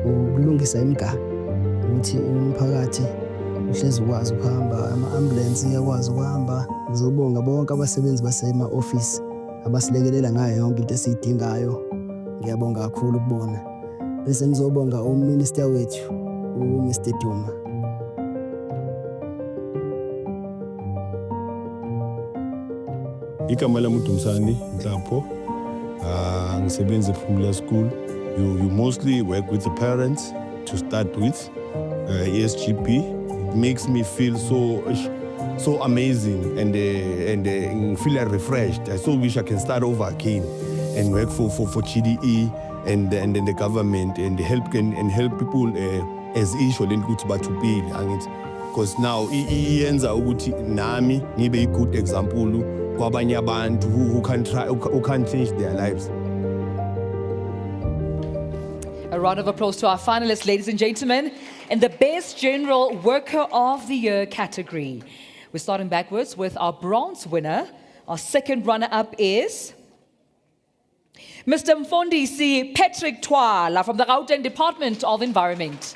ukulungisa imigaqo ukuthi umphakathi uhlezi ukwazi ukuhamba, ama-ambulance iyakwazi ukuhamba. Ngizobonga bonke abasebenzi basema-office abasilekelela ngayo yonke into esiyidingayo. Ngiyabonga kakhulu ukubona. Bese ngizobonga uMinister wethu uMr Duma. Igama lami uDumsani Nhlapho. Ngisebenza eFormula School. You mostly work with the parents to start with. ESGP. It makes me feel so amazing and feel refreshed. I so wish I can start over again and work for GDE and the government and help people as issue and ukuthi bathupile angithi, because now iyenza ukuthi nami ngibe a good example kwabanye abantu who can change their lives. A round of applause to our finalists, ladies and gentlemen, in the Best General Worker of the Year category. We're starting backwards with our bronze winner. Our second runner-up is Mr. Mfundisi Patrick Twala from the Gauteng Department of Environment.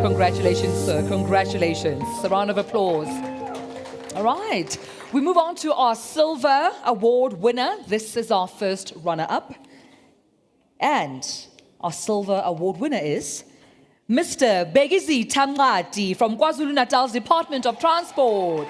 Congratulations, sir. Congratulations. A round of applause. All right. We move on to our Silver Award winner. This is our first runner-up. And our Silver Award winner is Mr. Begizi Tamngadi from KwaZulu-Natal's Department of Transport.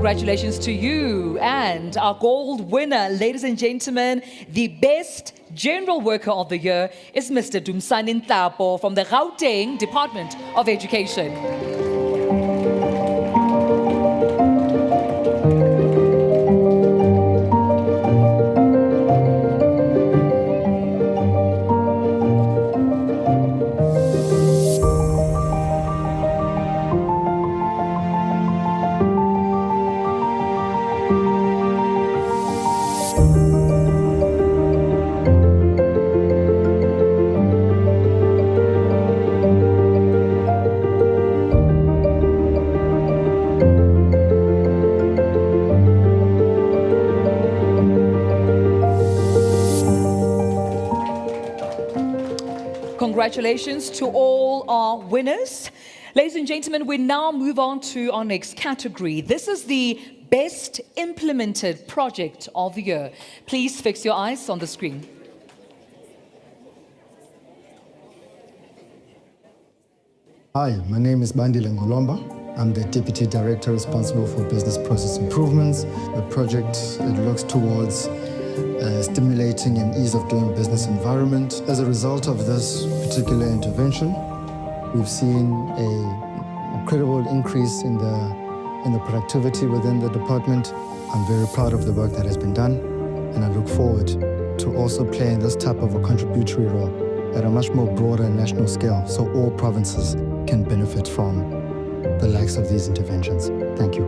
Congratulations to you. And our gold winner, ladies and gentlemen, the best general worker of the year is Mr. Dumsani Ntapo from the Gauteng Department of Education. Congratulations to all our winners. Ladies and gentlemen, we now move on to our next category. This is the Best Implemented Project of the Year. Please fix your eyes on the screen. Hi, my name is Bandile Ngolomba. I'm the Deputy Director responsible for business process improvements. The project, it looks towards stimulating an ease of doing business environment. As a result of this particular intervention, we've seen an incredible increase in the productivity within the department. I'm very proud of the work that has been done, and I look forward to also playing this type of a contributory role at a much more broader national scale, so all provinces can benefit from the likes of these interventions. Thank you.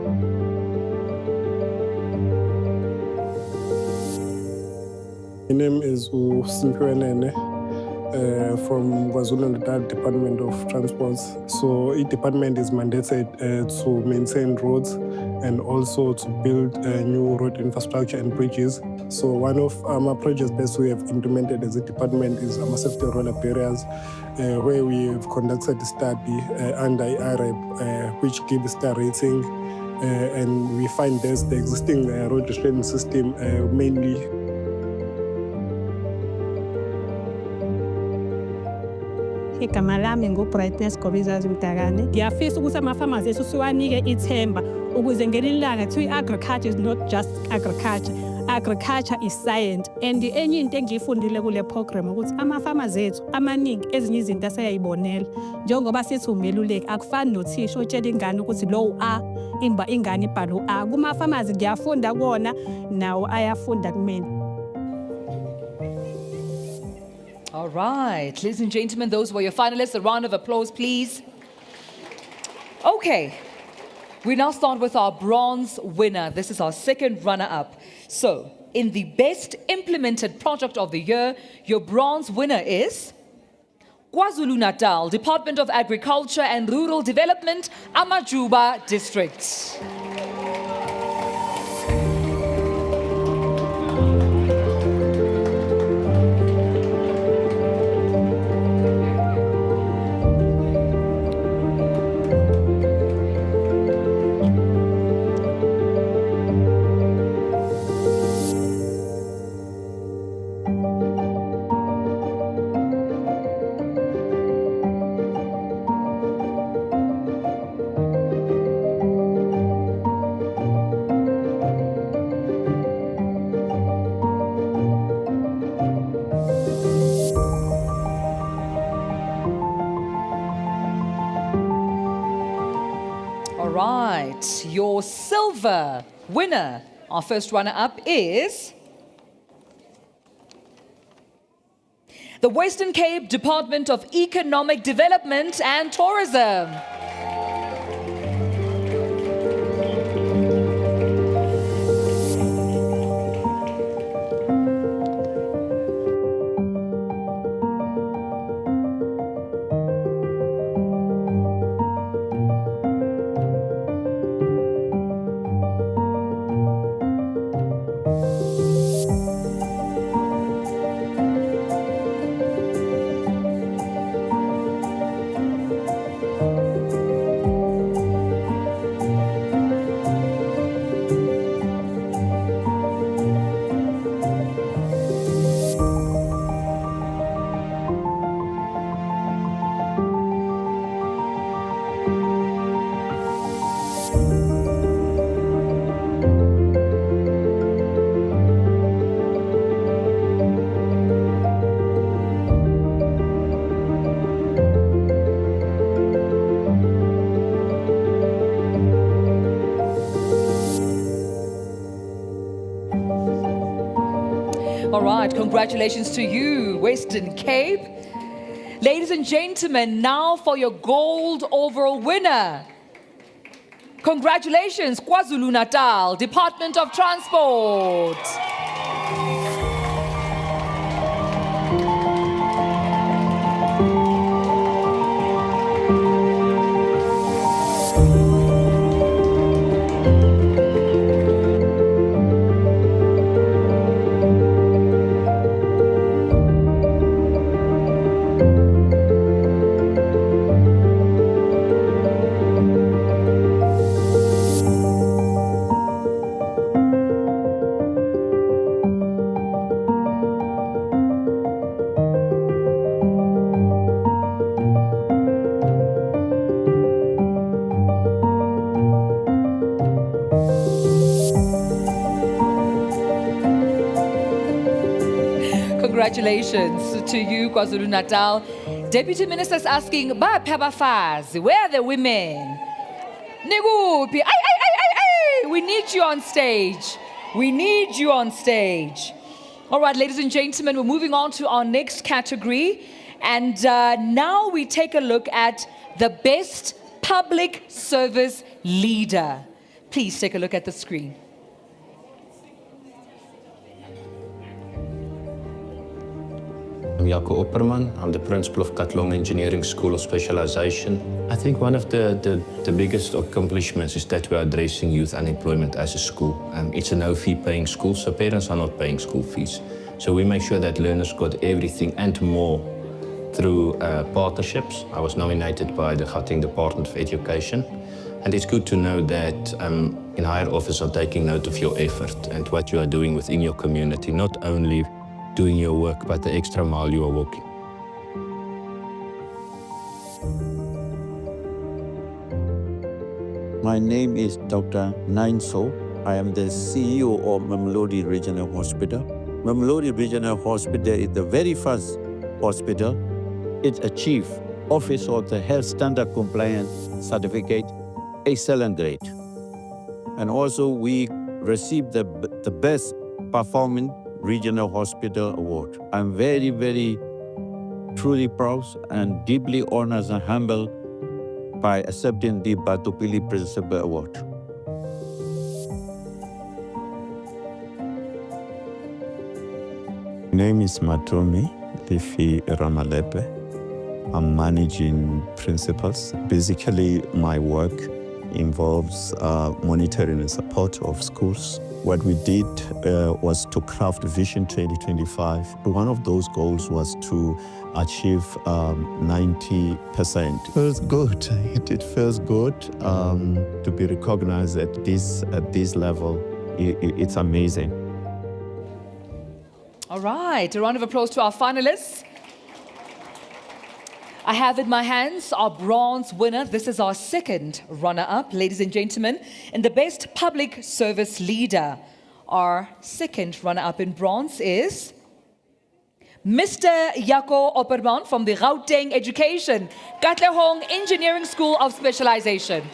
My name is Usimpiwe Nene from KwaZulu-Natal Department of Transports. So each department is mandated to maintain roads and also to build new road infrastructure and bridges. So one of our projects that we have implemented as a department is safety roller barriers, where we have conducted a study under IREP, which gives star rating, and we find there's the existing road restraining system mainly. Igama lami nguBrightness Gobizazi Mdakane. Ngiyafisa ukuthi ama-farmers ethu siwanike ithemba ukuze ngelinye ilanga kuthiwa i-agriculture is not just agriculture. Agriculture is science. And enye into engiyifundile kule program ukuthi ama-farmers ethu amaningi ezinye izinto aseyayibonela. Njengoba sithi umeluleki akufani nothisha otshela ingane ukuthi lo u-A imba ingane ibhala u-A. Kuma-farmers ngiyafunda kuwona nawo ayafunda kumina. All right, ladies and gentlemen, those were your finalists. A round of applause, please. Okay, we now start with our bronze winner. This is our second runner-up. So, in the Best Implemented Project of the Year, your bronze winner is KwaZulu-Natal Department of Agriculture and Rural Development, Amajuba District. Your silver winner, our first runner-up, is the Western Cape Department of Economic Development and Tourism. right, congratulations to you, Western Cape. Ladies and gentlemen, now for your gold overall winner. Congratulations, KwaZulu-Natal, Department of Transport. Congratulations to you, KwaZulu-Natal. Deputy Minister is asking, ba Pebafazi, where are the women? Nigupi, we need you on stage. We need you on stage. All right, ladies and gentlemen, we're moving on to our next category. And now we take a look at the best public service leader. Please take a look at the screen. I'm Jaco Opperman. I'm the principal of Katlong Engineering School of Specialization. I think one of the biggest accomplishments is that we are addressing youth unemployment as a school. It's a no-fee paying school, so parents are not paying school fees. So we make sure that learners got everything and more through partnerships. I was nominated by the Gauteng Department of Education. And it's good to know that in higher office are taking note of your effort and what you are doing within your community, not only doing your work, but the extra mile you are walking. My name is Dr. Nainso. I am the CEO of Mamelodi Regional Hospital. Mamelodi Regional Hospital is the very first hospital. It achieved Office of the Health Standard Compliance Certificate, excellent grade. And also we received the best performing Regional Hospital Award. I'm very, very truly proud and deeply honored and humbled by accepting the Batho Pele Principal Award. My name is Matomi Lifi Ramalepe. I'm managing principals. Basically, my work involves monitoring and support of schools. What we did was to craft Vision 2025. One of those goals was to achieve 90%. Feels good. It feels good to be recognized at this level. It's amazing. All right, a round of applause to our finalists. I have in my hands our bronze winner. This is our second runner-up, ladies and gentlemen. And the best public service leader, our second runner-up in bronze is Mr. Jaco Opperman from the Gauteng Education, Katlehong Engineering School of Specialization.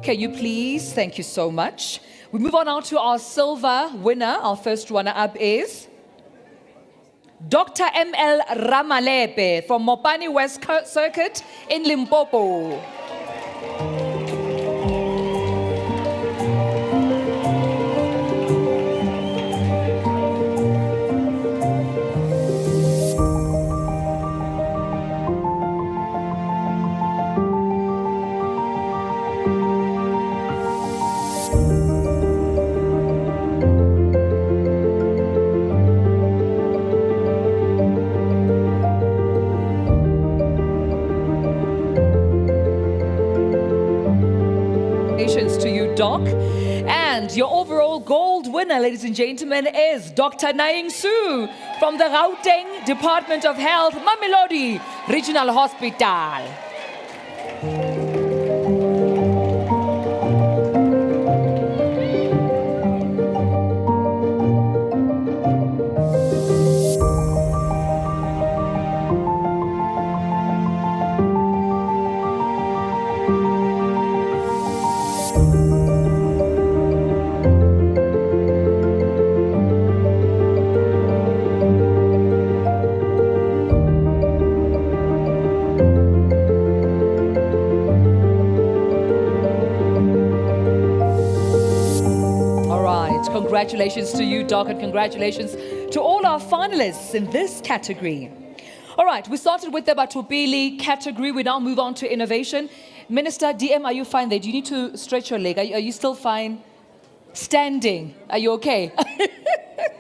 Can you please? Thank you so much. We move on now to our silver winner. Our first runner-up is Dr. M.L. Ramalepe from Mopani West Circuit in Limpopo. And your overall gold winner, ladies and gentlemen, is Dr. Naing Su from the Gauteng Department of Health, Mamelodi Regional Hospital. Congratulations to you, Doc, and congratulations to all our finalists in this category. All right, we started with the Batho Pele category. We now move on to innovation. Minister, DM, are you fine there? Do you need to stretch your leg? Are you still fine? Standing. Are you okay?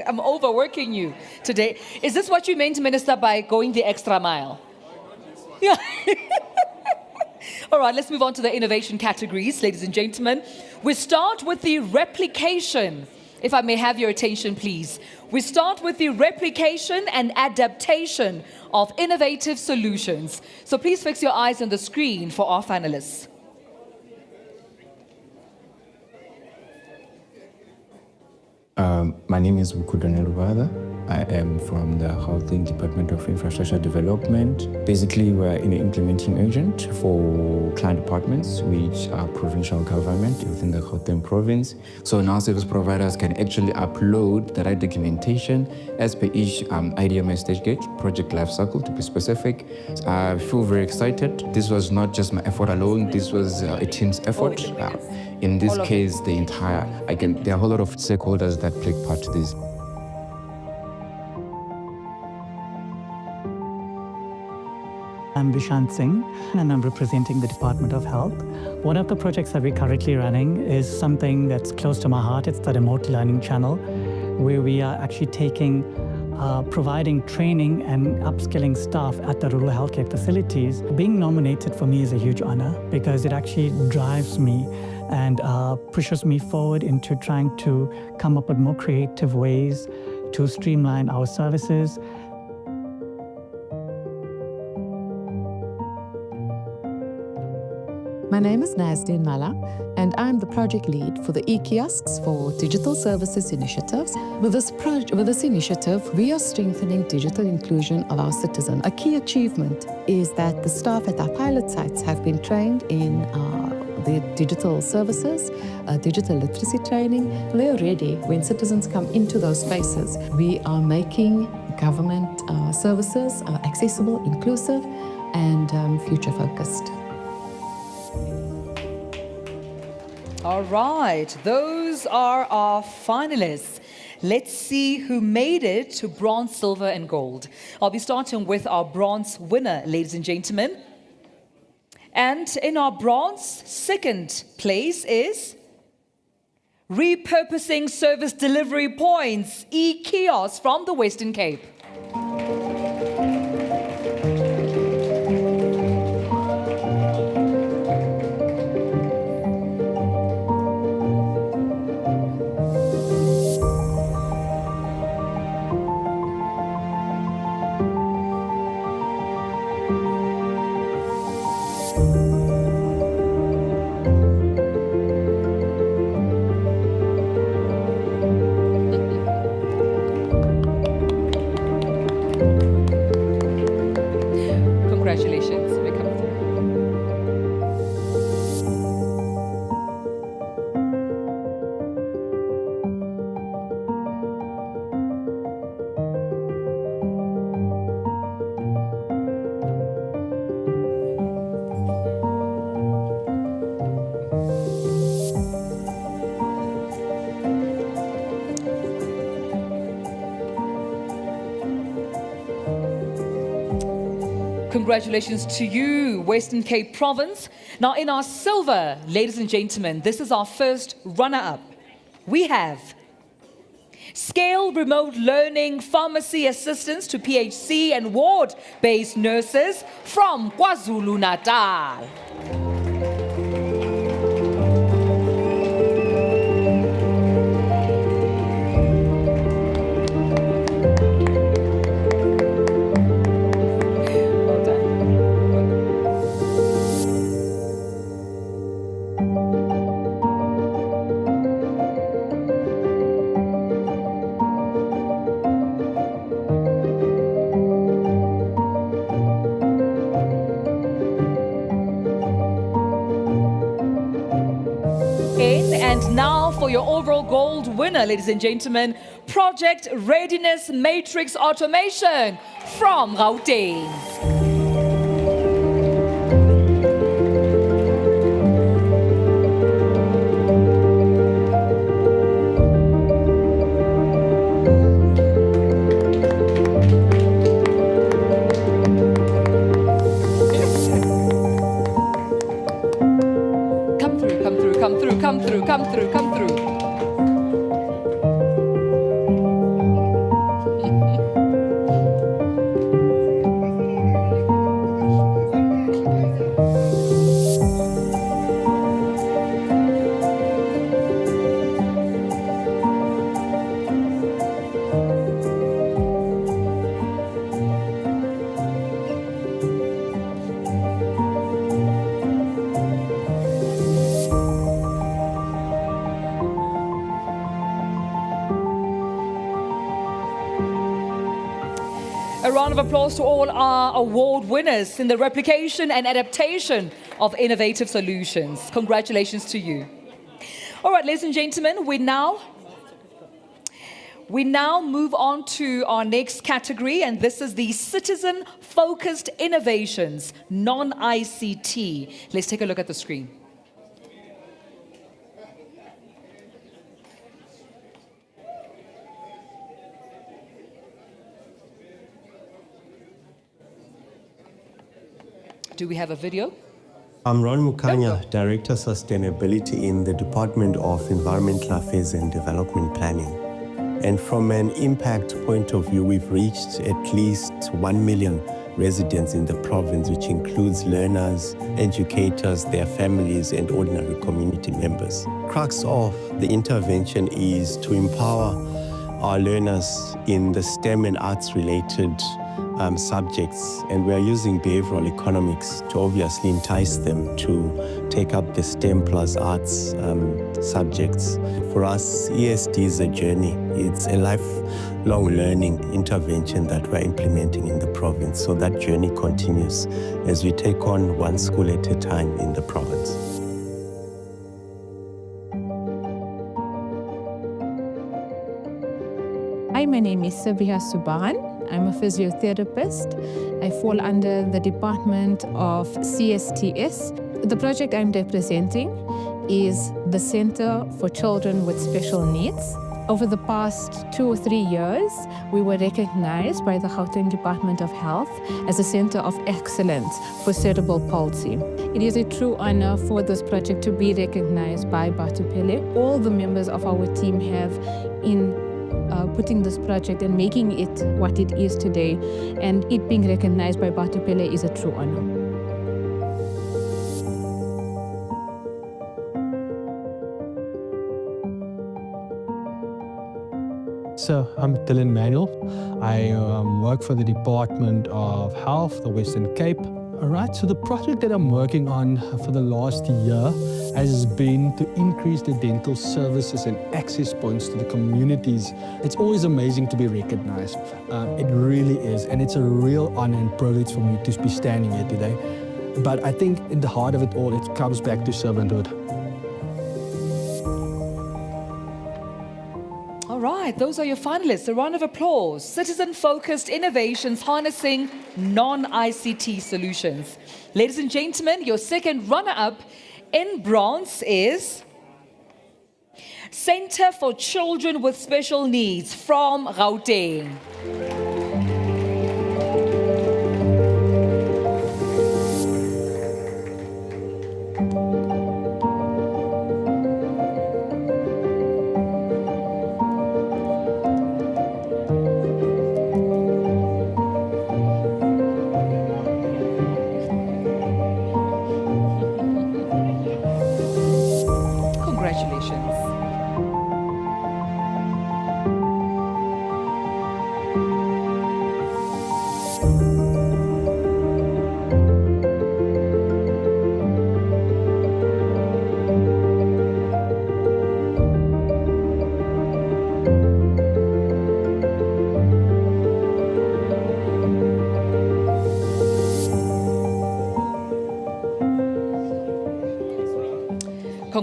I'm overworking you today. Is this what you meant, Minister, by going the extra mile? Yeah. All right, let's move on to the innovation categories, ladies and gentlemen. We start with the replication. If I may have your attention, please. We start with the replication and adaptation of innovative solutions. So please fix your eyes on the screen for our finalists. My name is Bukudane Rubada. I am from the Gauteng Department of Infrastructure Development. Basically, we're an implementing agent for client departments, which are provincial government within the Gauteng province. So now service providers can actually upload the right documentation as per each IDMS stage gate, project lifecycle to be specific. I feel very excited. This was not just my effort alone, this was a team's effort. In this case, there are a whole lot of stakeholders that play part to this. I'm Vishant Singh, and I'm representing the Department of Health. One of the projects that we're currently running is something that's close to my heart. It's the remote learning channel, where we are actually providing training and upskilling staff at the rural healthcare facilities. Being nominated for me is a huge honor because it actually drives me and pushes me forward into trying to come up with more creative ways to streamline our services. My name is Nazdin Mala, and I'm the project lead for the e-kiosks for Digital Services Initiatives. With this initiative, we are strengthening digital inclusion of our citizens. A key achievement is that the staff at our pilot sites have been trained in the digital services, digital literacy training. They're ready when citizens come into those spaces. We are making government services accessible, inclusive, and future-focused. All right, those are our finalists. Let's see who made it to bronze, silver, and gold. I'll be starting with our bronze winner, ladies and gentlemen. And in our bronze, second place is Repurposing Service Delivery Points, e-kiosk from the Western Cape. Congratulations. We're coming through. Congratulations to you, Western Cape Province. Now in our silver, ladies and gentlemen, this is our first runner-up. We have Scale Remote Learning Pharmacy Assistance to PHC and ward-based nurses from KwaZulu-Natal. And now for your overall gold winner, ladies and gentlemen, Project Readiness Matrix Automation from Gauteng. Come through. A round of applause to all our award winners in the replication and adaptation of innovative solutions. Congratulations to you. All right, ladies and gentlemen, we now move on to our next category, and this is the Citizen-Focused Innovations, non-ICT. Let's take a look at the screen. Do we have a video? I'm Ron Mukanya, Director of Sustainability in the Department of Environmental Affairs and Development Planning. And from an impact point of view, we've reached at least 1 million residents in the province, which includes learners, educators, their families, and ordinary community members. Crux of the intervention is to empower our learners in the STEM and arts-related subjects, and we are using behavioral economics to obviously entice them to take up the STEM plus arts subjects. For us, ESD is a journey. It's a lifelong learning intervention that we're implementing in the province. So that journey continues as we take on one school at a time in the province. Hi, my name is Sabiha Subaran. I'm a physiotherapist. I fall under the Department of CSTS. The project I'm representing is the Center for Children with Special Needs. Over the past 2 or 3 years, we were recognized by the Gauteng Department of Health as a Center of Excellence for Cerebral Palsy. It is a true honor for this project to be recognized by Batho Pele. All the members of our team have in putting this project and making it what it is today, and it being recognized by Batho Pele is a true honor. So I'm Dylan Manuel. I work for the Department of Health, the Western Cape. All right, so the project that I'm working on for the last year has been to increase the dental services and access points to the communities. It's always amazing to be recognized. It really is, and it's a real honor and privilege for me to be standing here today. But I think in the heart of it all, it comes back to servanthood. All right, those are your finalists. A round of applause. Citizen-focused innovations harnessing non-ICT solutions. Ladies and gentlemen, your second runner-up in bronze is Center for Children with Special Needs from Gauteng. Congratulations.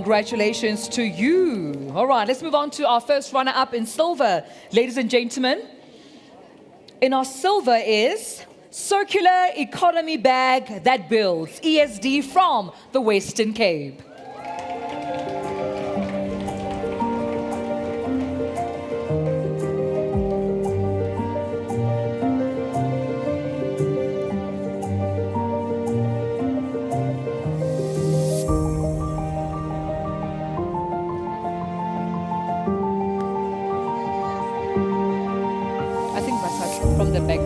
Congratulations to you. All right, let's move on to our first runner-up in silver. Ladies and gentlemen, in our silver is Circular Economy Bag That Builds, ESD from the Western Cape. I think Batho from the back.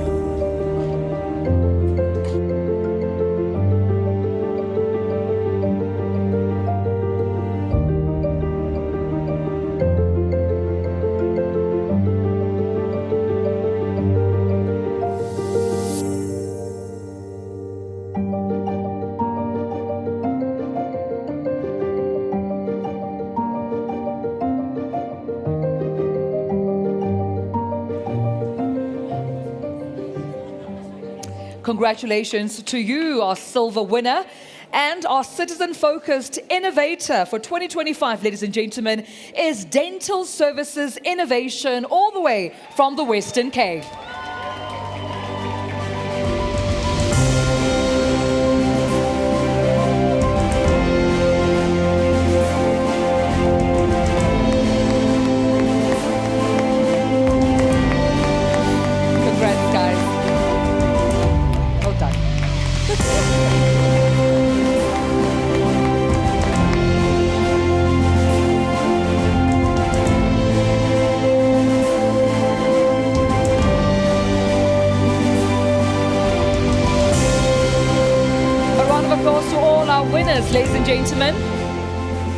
Congratulations to you, our silver winner. And our citizen-focused innovator for 2025, ladies and gentlemen, is Dental Services Innovation, all the way from the Western Cape. Congrats, guys. Well done. Applause to all our winners, ladies and gentlemen.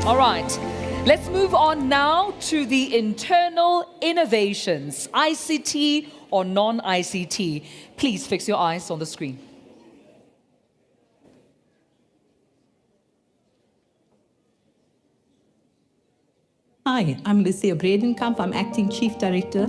All right, let's move on now to the internal innovations, ICT or non-ICT. Please fix your eyes on the screen. Hi, I'm Lucia Bredenkamp. I'm Acting Chief Director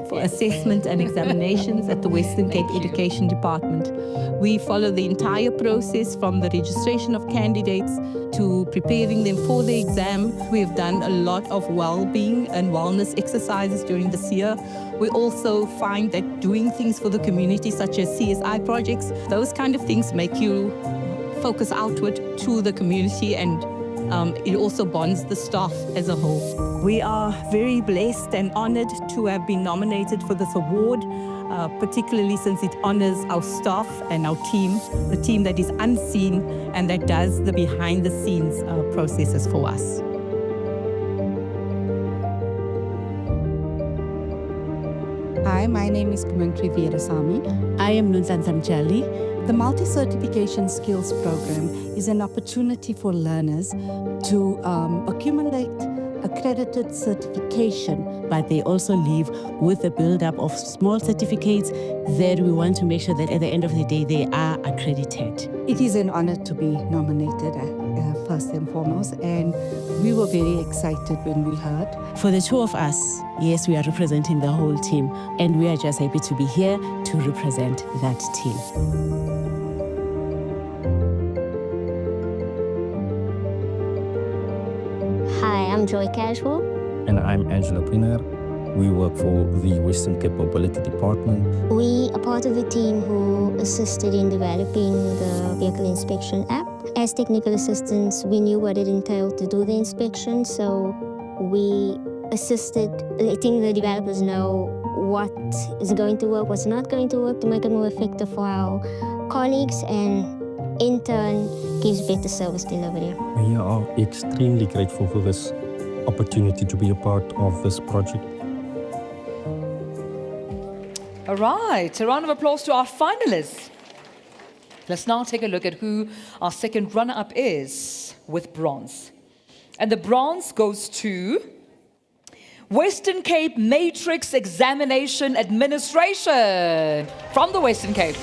for Assessment and Examinations at the Western Cape Education Department. We follow the entire process from the registration of candidates to preparing them for the exam. We've done a lot of well-being and wellness exercises during this year. We also find that doing things for the community, such as CSI projects, those kind of things make you focus outward to the community, and it also bonds the staff as a whole. We are very blessed and honored to have been nominated for this award, particularly since it honors our staff and our team, the team that is unseen and that does the behind-the-scenes processes for us. Hi, my name is Kumantri Veerasamy. I am Nunzan Jali. The Multi-Certification Skills Program is an opportunity for learners to accumulate accredited certification. But they also leave with a build-up of small certificates that we want to make sure that at the end of the day they are accredited. It is an honor to be nominated first and foremost, and we were very excited when we heard. For the two of us, yes, we are representing the whole team, and we are just happy to be here to represent that team. Hi, I'm Joy Casual. And I'm Angela Piner. We work for the Western Cape Mobility Department. We are part of the team who assisted in developing the vehicle inspection app. As technical assistants, we knew what it entailed to do the inspection, so we assisted letting the developers know what is going to work, what's not going to work, to make it more effective for our colleagues, and in turn gives better service delivery. We are extremely grateful for this opportunity to be a part of this project. All right, a round of applause to our finalists. Let's now take a look at who our second runner-up is with bronze. And the bronze goes to Western Cape Matrix Examination Administration from the Western Cape.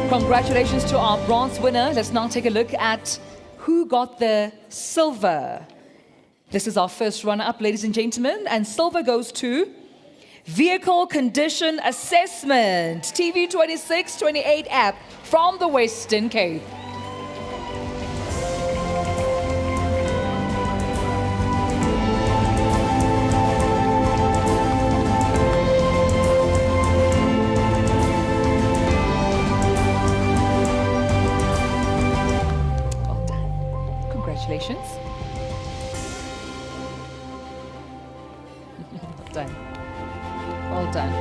Congratulations to our bronze winner. Let's now take a look at who got the silver. This is our first runner-up, ladies and gentlemen, and silver goes to Vehicle Condition Assessment, TV 2628 app from the Western Cape. Congratulations. Well done. Well done.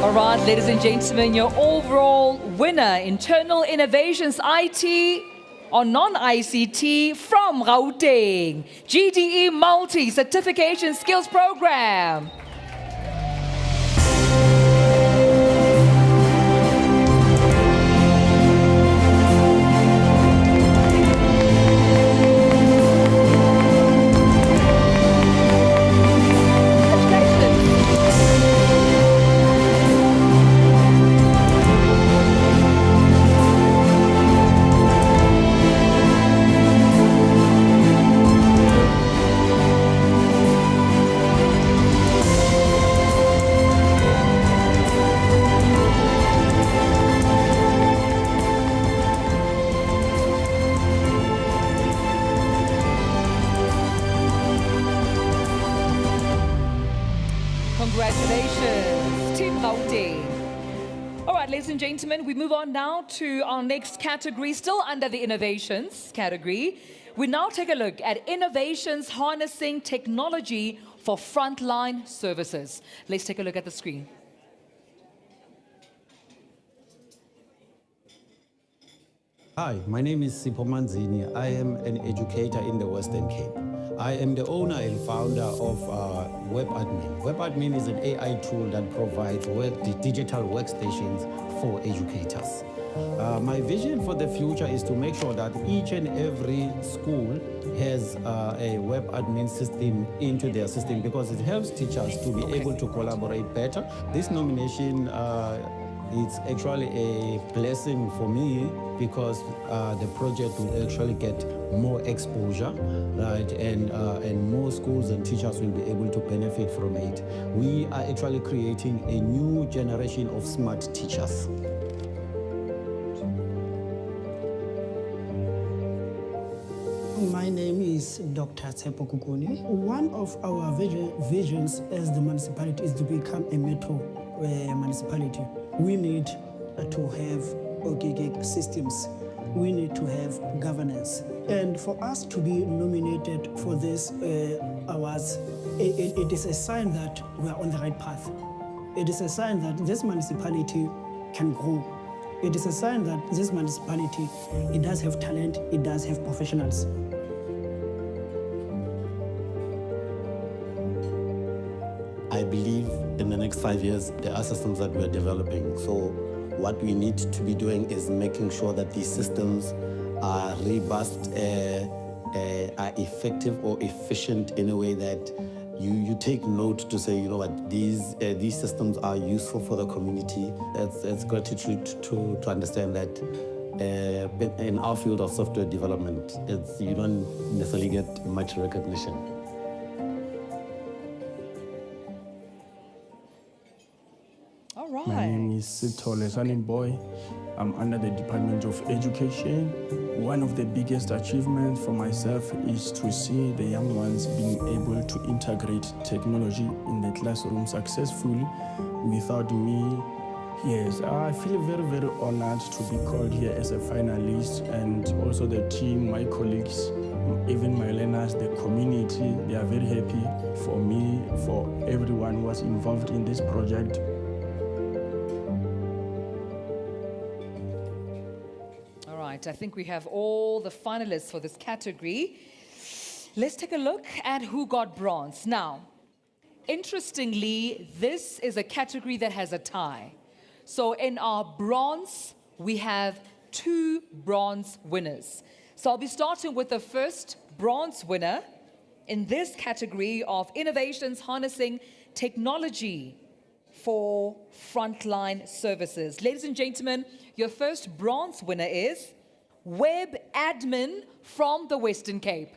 All right, ladies and gentlemen, your overall winner, Internal Innovations IT or non-ICT from Gauteng, GDE Multi-Certification Skills Program. Congratulations, Team Gauteng. All right, ladies and gentlemen, we move on now to our next category, still under the innovations category. We now take a look at innovations harnessing technology for frontline services. Let's take a look at the screen. Hi, my name is Sipho Manzini. I am an educator in the Western Cape. I am the owner and founder of WebAdmin. WebAdmin is an AI tool that provides digital workstations for educators. My vision for the future is to make sure that each and every school has a WebAdmin system into their system because it helps teachers to be able to collaborate better. This nomination it's actually a blessing for me because the project will actually get more exposure, right? And more schools and teachers will be able to benefit from it. We are actually creating a new generation of smart teachers. My name is Dr. Tsepo Kukuni. One of our visions as the municipality is to become a metro municipality. We need to have OGG systems. We need to have governance. And for us to be nominated for this awards, it is a sign that we are on the right path. It is a sign that this municipality can grow. It is a sign that this municipality, it does have talent, it does have professionals. I believe in the next 5 years, there are systems that we're developing. So what we need to be doing is making sure that these systems are robust, are effective or efficient in a way that you take note to say, you know what, these systems are useful for the community. It's gratitude to understand that in our field of software development, you don't necessarily get much recognition. All right. My name is Sithole Saninboy. I'm under the Department of Education. One of the biggest achievements for myself is to see the young ones being able to integrate technology in the classroom successfully without me. Yes, I feel very, very honored to be called here as a finalist, and also the team, my colleagues, even my learners, the community, they are very happy for me, for everyone who was involved in this project. I think we have all the finalists for this category. Let's take a look at who got bronze. Now, interestingly, this is a category that has a tie. So in our bronze, we have 2 bronze winners. So I'll be starting with the first bronze winner in this category of innovations harnessing technology for frontline services. Ladies and gentlemen, your first bronze winner is Web Admin from the Western Cape.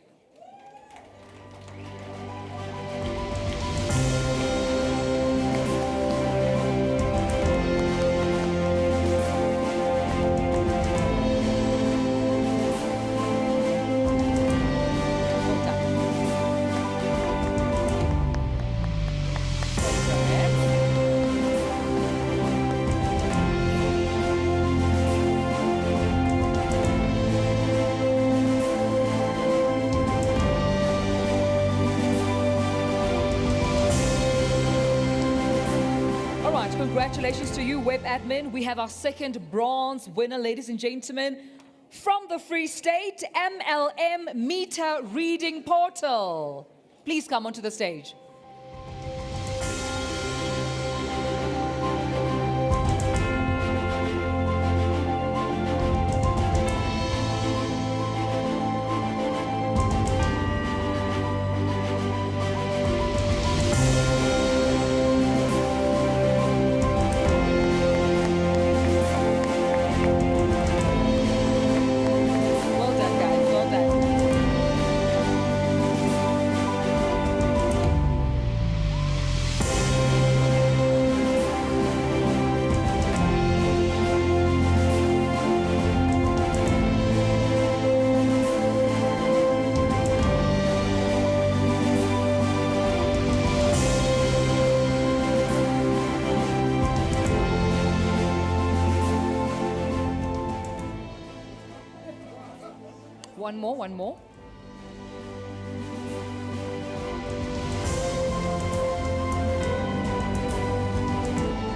Congratulations to you, Web Admin. We have our second bronze winner, ladies and gentlemen, from the Free State, MLM Meter Reading Portal. Please come onto the stage. One more.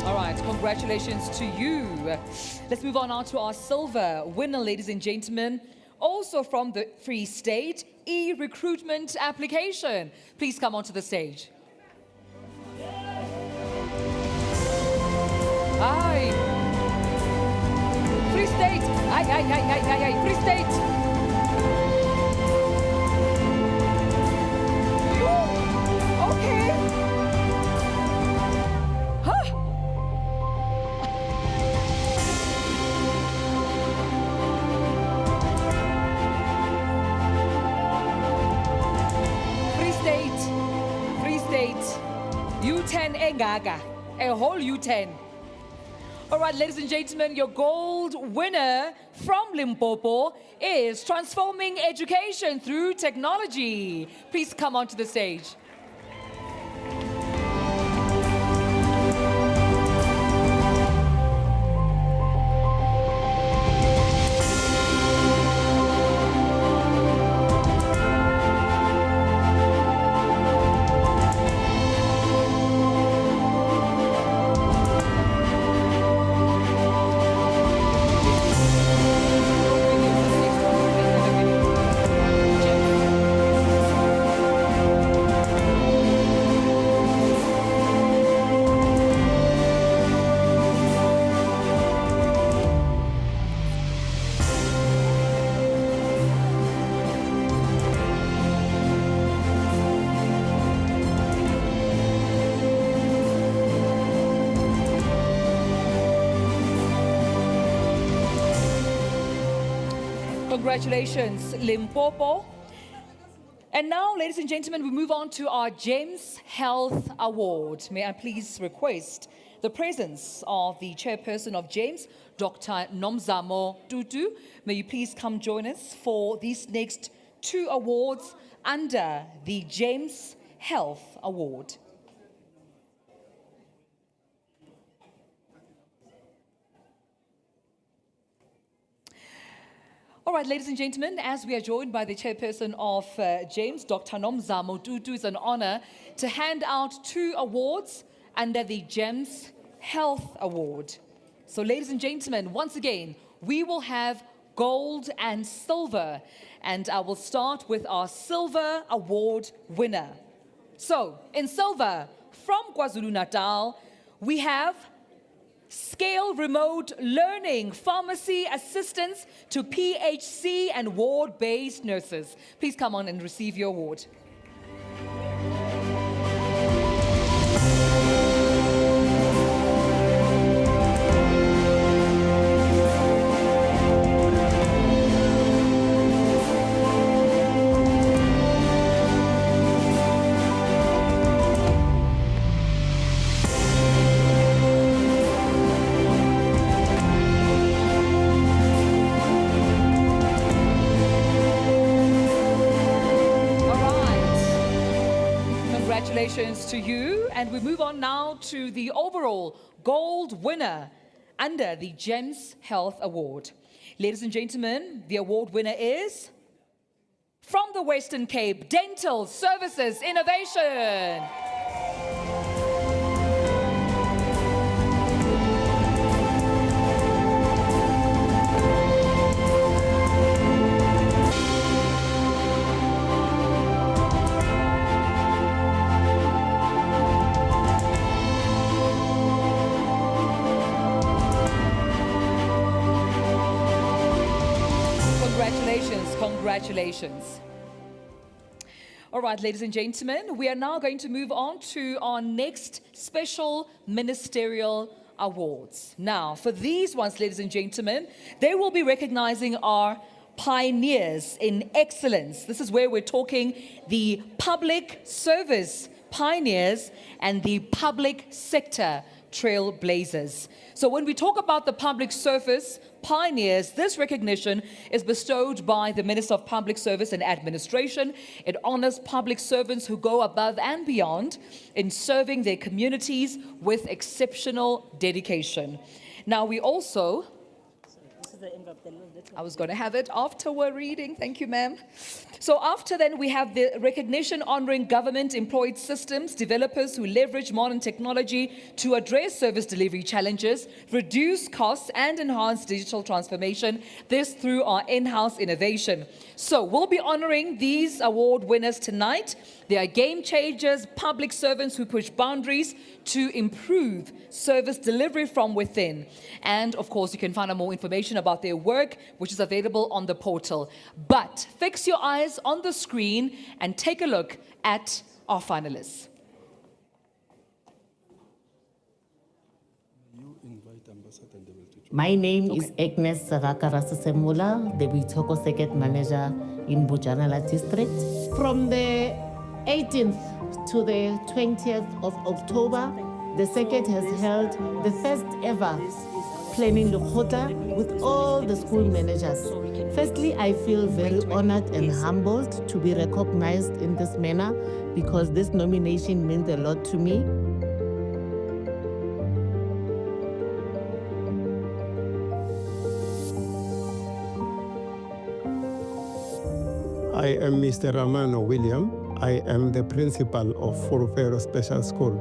All right, congratulations to you. Let's move on now to our silver winner, ladies and gentlemen, also from the Free State, e-recruitment application. Please come onto the stage. Aye. Free State. Aye. Free State. U10 Engaga, a whole U10. All right, ladies and gentlemen, your gold winner from Limpopo is transforming education through technology. Please come onto the stage. Congratulations, Limpopo. And now, ladies and gentlemen, we move on to our GEMS Health Award. May I please request the presence of the chairperson of GEMS, Dr. Nomzamo Tutu. May you please come join us for these next two awards under the GEMS Health Award. All right, ladies and gentlemen, as we are joined by the chairperson of GEMS, Dr. Nomzamo Tutu, it's an honor to hand out two awards under the GEMS Health Award. So, ladies and gentlemen, once again, we will have gold and silver, and I will start with our silver award winner. So, in silver, from KwaZulu-Natal, we have Scale remote learning, pharmacy assistance to PHC and ward-based nurses. Please come on and receive your award. Congratulations to you, and we move on now to the overall gold winner under the GEMS Health Award. Ladies and gentlemen, the award winner is from the Western Cape, Dental Services Innovation. Congratulations. All right, ladies and gentlemen, we are now going to move on to our next special ministerial awards. Now, for these ones, ladies and gentlemen, they will be recognizing our pioneers in excellence. This is where we're talking the public service pioneers and the public sector trailblazers. So when we talk about the public service pioneers, this recognition is bestowed by the Minister of Public Service and Administration. It honors public servants who go above and beyond in serving their communities with exceptional dedication. Now we also, I was going to have it after we're reading. Thank you, ma'am. So after then, we have the recognition honoring government-employed systems developers who leverage modern technology to address service delivery challenges, reduce costs, and enhance digital transformation. This through our in-house innovation. So we'll be honoring these award winners tonight. They are game changers, public servants who push boundaries to improve service delivery from within. And of course, you can find out more information about their work, which is available on the portal. But fix your eyes on the screen and take a look at our finalists. My name is Agnes Sarakarasisemula, the Bitoko Secret Manager in Bujanala District. From the 18th to the 20th of October, the circuit has held the first ever planning Lukhota with all the school managers. Firstly, I feel very honored and humbled to be recognized in this manner because this nomination meant a lot to me. I am Mr. Ramano William. I am the principal of Furufero Special School.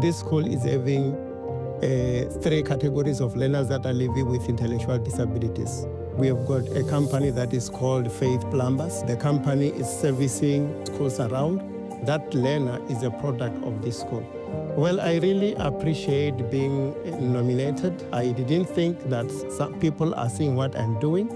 This school is having 3 categories of learners that are living with intellectual disabilities. We have got a company that is called Faith Plumbers. The company is servicing schools around. That learner is a product of this school. Well, I really appreciate being nominated. I didn't think that some people are seeing what I'm doing.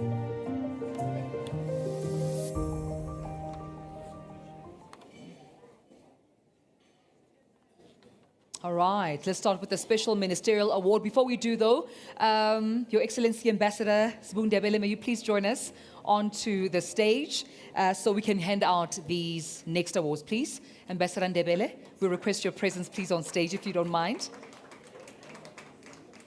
All right, let's start with the Special Ministerial Award. Before we do, though, Your Excellency Ambassador Sbu Ndebele, may you please join us onto the stage so we can hand out these next awards, please. Ambassador Ndebele, we request your presence, please, on stage, if you don't mind.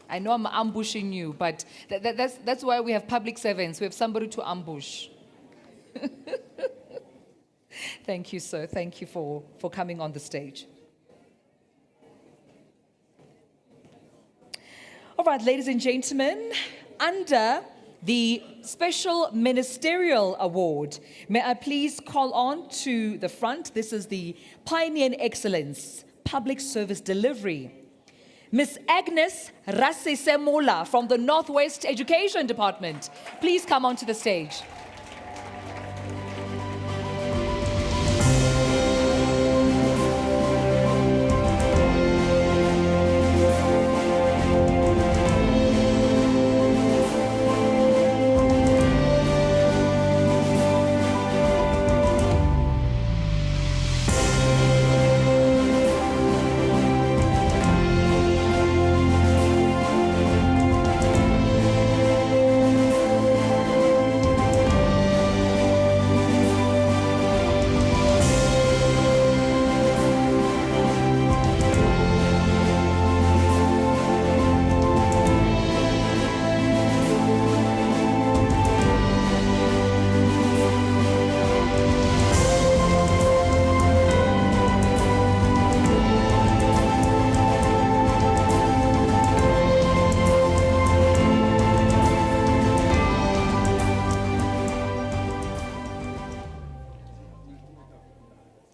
I know I'm ambushing you, but that's why we have public servants. We have somebody to ambush. Thank you, sir. Thank you for coming on the stage. All right, ladies and gentlemen, under the Special Ministerial Award, may I please call on to the front. This is the Pioneer in Excellence, Public Service Delivery. Ms. Agnes Rasesemola from the Northwest Education Department. Please come onto the stage.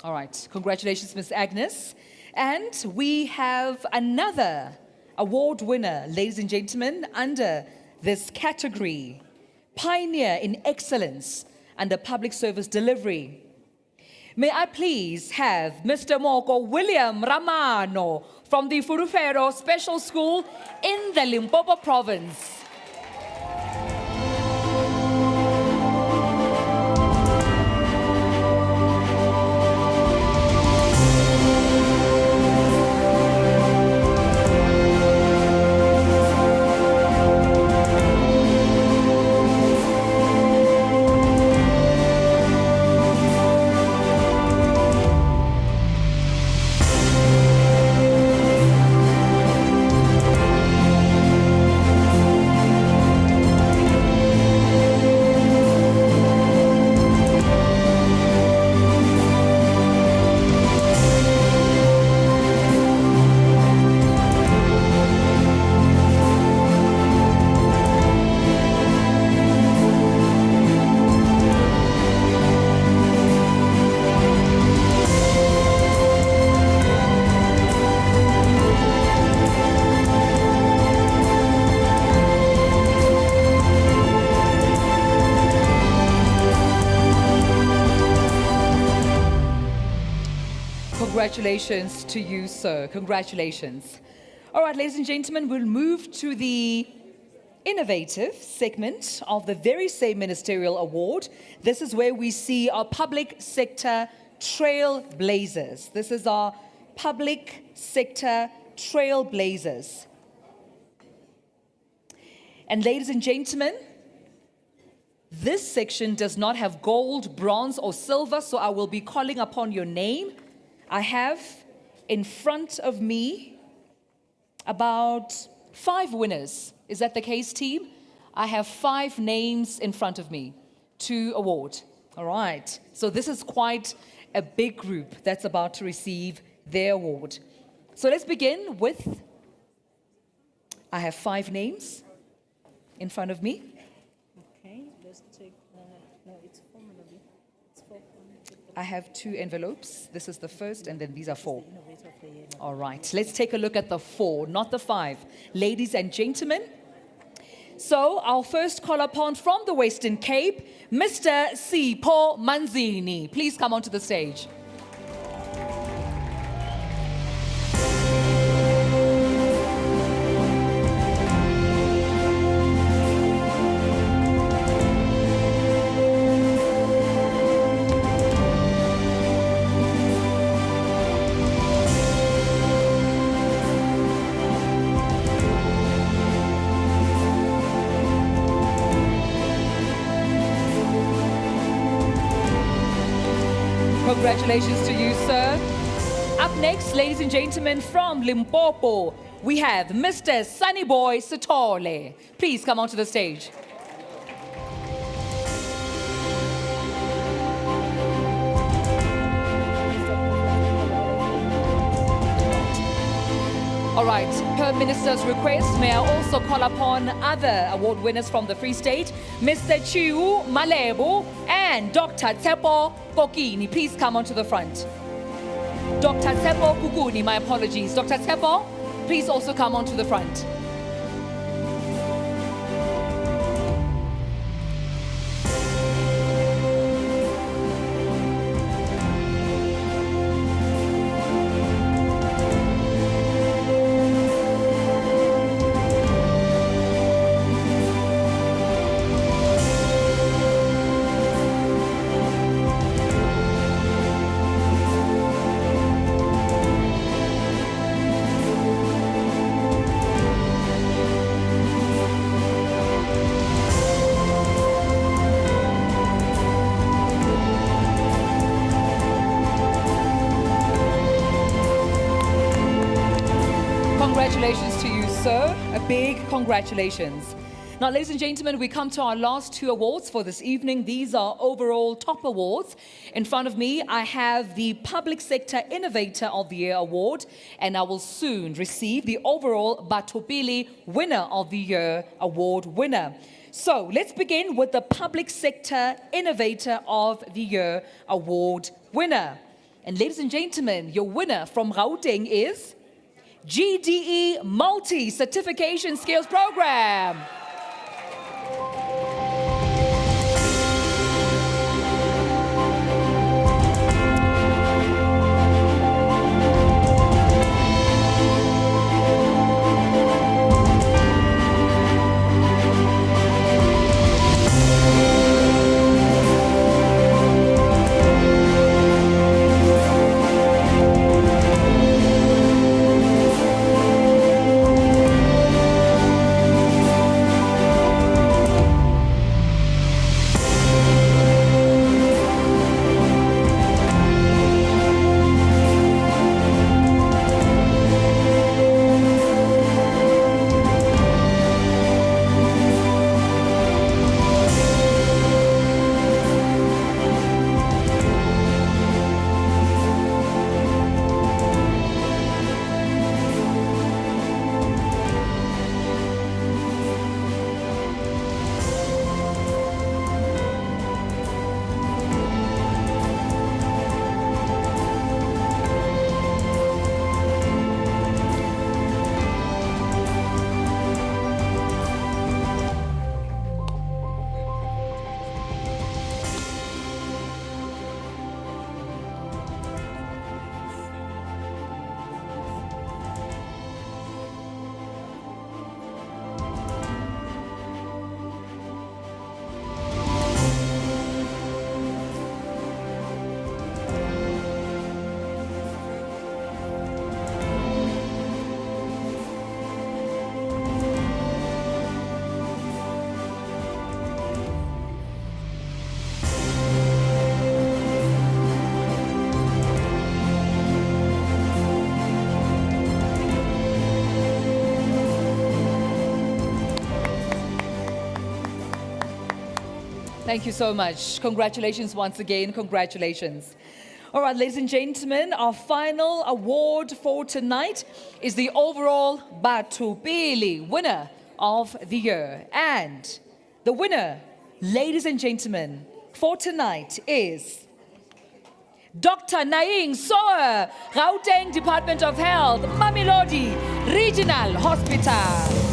All right, congratulations, Ms. Agnes. And we have another award winner, ladies and gentlemen, under this category, Pioneer in Excellence under Public Service Delivery. May I please have Mr. Moko William Ramano from the Furufero Special School in the Limpopo Province. Congratulations to you, sir. Congratulations. All right, ladies and gentlemen, we'll move to the innovative segment of the very same ministerial award. This is where we see our public sector trailblazers. This is our public sector trailblazers. And ladies and gentlemen, this section does not have gold, bronze, or silver, so I will be calling upon your name. I have in front of me about 5 winners. Is that the case, team? I have 5 names in front of me to award. All right. So this is quite a big group that's about to receive their award. So let's begin with, I have 5 names in front of me. Okay, let's take, no, it's 4. I have 2 envelopes. This is the first, and then these are 4. All right, let's take a look at the 4, not the 5. Ladies and gentlemen, so I'll first call upon from the Western Cape, Mr. Sipho Manzini. Please come onto the stage. Congratulations to you, sir. Up next, ladies and gentlemen, from Limpopo, we have Mr. Sunnyboy Sithole. Please come onto the stage. All right, per Minister's request, may I also call upon other award winners from the Free State, Mr. Chiu Malebo and Dr. Tsepo Kokini. Please come onto the front. Dr. Tsepo Kukuni, my apologies. Dr. Tsepo, please also come onto the front. Congratulations to you, sir. A big congratulations. Now, ladies and gentlemen, we come to our last 2 awards for this evening. These are overall top awards. In front of me, I have the Public Sector Innovator of the Year Award, and I will soon receive the overall Batho Pele Winner of the Year Award winner. So let's begin with the Public Sector Innovator of the Year Award winner. And ladies and gentlemen, your winner from Gauteng is GDE Multi-Certification Skills Program. Thank you so much. Congratulations once again. Congratulations. All right, ladies and gentlemen, our final award for tonight is the overall Batho Pele winner of the year. And the winner, ladies and gentlemen, for tonight is Dr. Naing Soa, Gauteng Department of Health, Mamelodi Regional Hospital.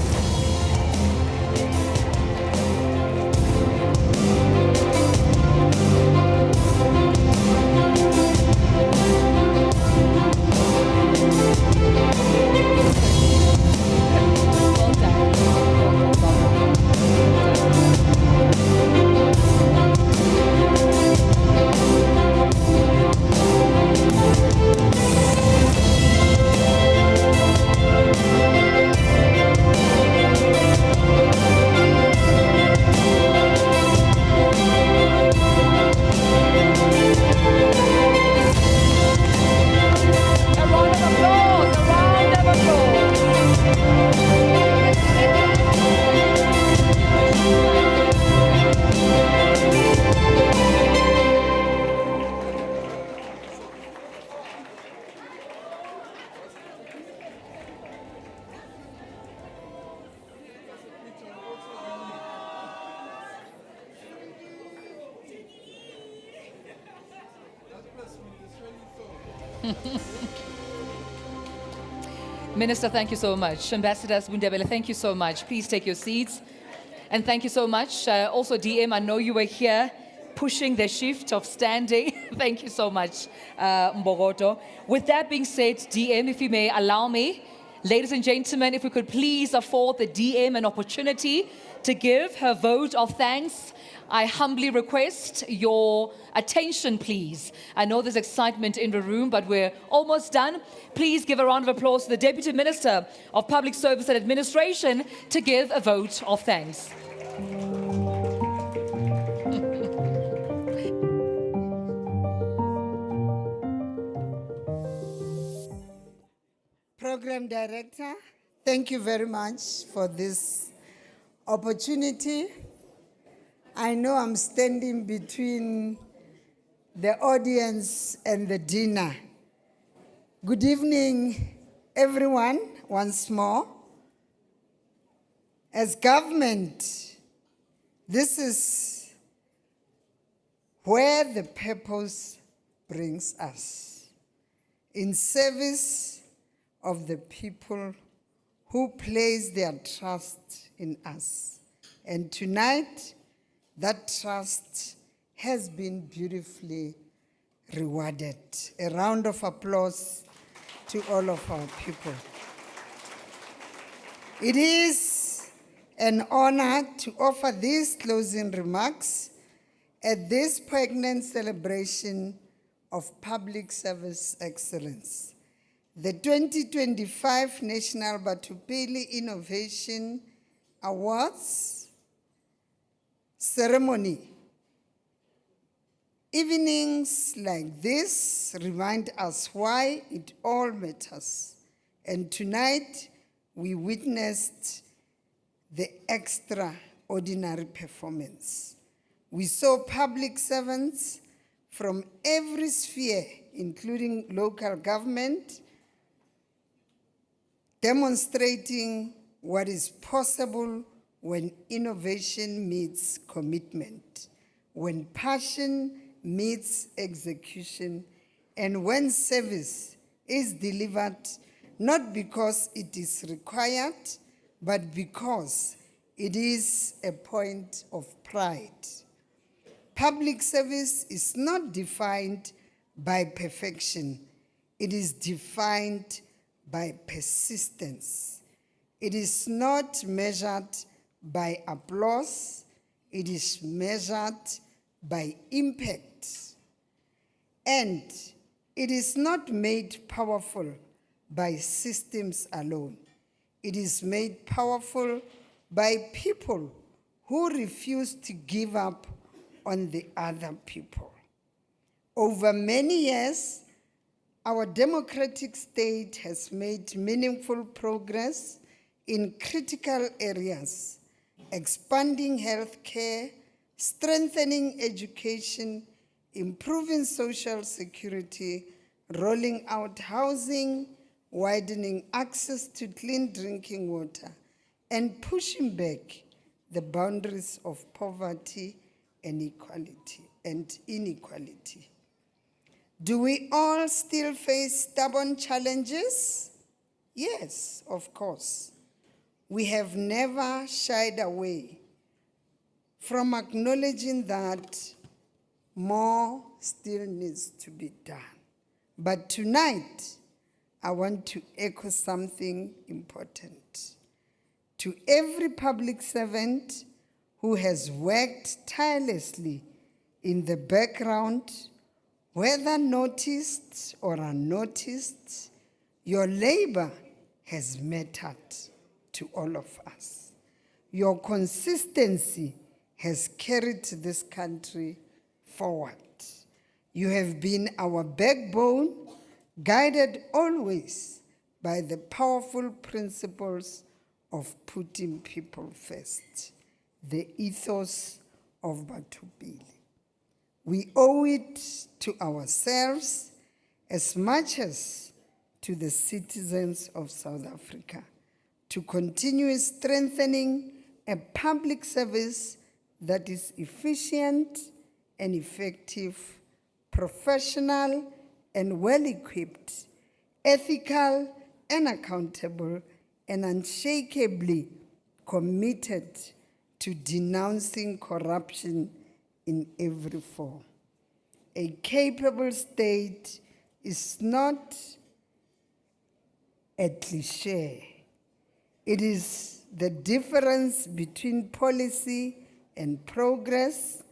Minister, thank you so much. Ambassador Bundebele, thank you so much. Please take your seats. And thank you so much. Also, DM, I know you were here pushing the shift of standing. Thank you so much, Mboroto. With that being said, DM, if you may allow me, ladies and gentlemen, if we could please afford the DM an opportunity to give her vote of thanks. I humbly request your attention, please. I know there's excitement in the room, but we're almost done. Please give a round of applause to the Deputy Minister of Public Service and Administration to give a vote of thanks. Program Director, thank you very much for this opportunity. I know I'm standing between the audience and the dinner. Good evening, everyone, once more. As government, this is where the purpose brings us. in service of the people who place their trust in us. And tonight, that trust has been beautifully rewarded. A round of applause to all of our people. It is an honor to offer these closing remarks at this poignant celebration of public service excellence. The 2025 National Batho Pele Innovation Awards ceremony. Evenings like this remind us why it all matters. And tonight, we witnessed the extraordinary performance. We saw public servants from every sphere, including local government, demonstrating what is possible when innovation meets commitment, when passion meets execution, and when service is delivered not because it is required, but because it is a point of pride. Public service is not defined by perfection. It is defined by persistence. It is not measured by applause. It is measured by impact. And it is not made powerful by systems alone. It is made powerful by people who refuse to give up on the other people. Over many years, our democratic state has made meaningful progress in critical areas, expanding healthcare, strengthening education, improving social security, rolling out housing, widening access to clean drinking water, and pushing back the boundaries of poverty and inequality. Do we all still face stubborn challenges? Yes, of course. We have never shied away from acknowledging that more still needs to be done. But tonight, I want to echo something important. To every public servant who has worked tirelessly in the background, whether noticed or unnoticed, your labor has mattered to all of us. Your consistency has carried this country forward. You have been our backbone, guided always by the powerful principles of putting people first, the ethos of Batho Pele. We owe it to ourselves as much as to the citizens of South Africa to continue strengthening a public service that is efficient and effective, professional and well-equipped, ethical and accountable, and unshakably committed to denouncing corruption in every form. A capable state is not a cliché. It is the difference between policy and progress,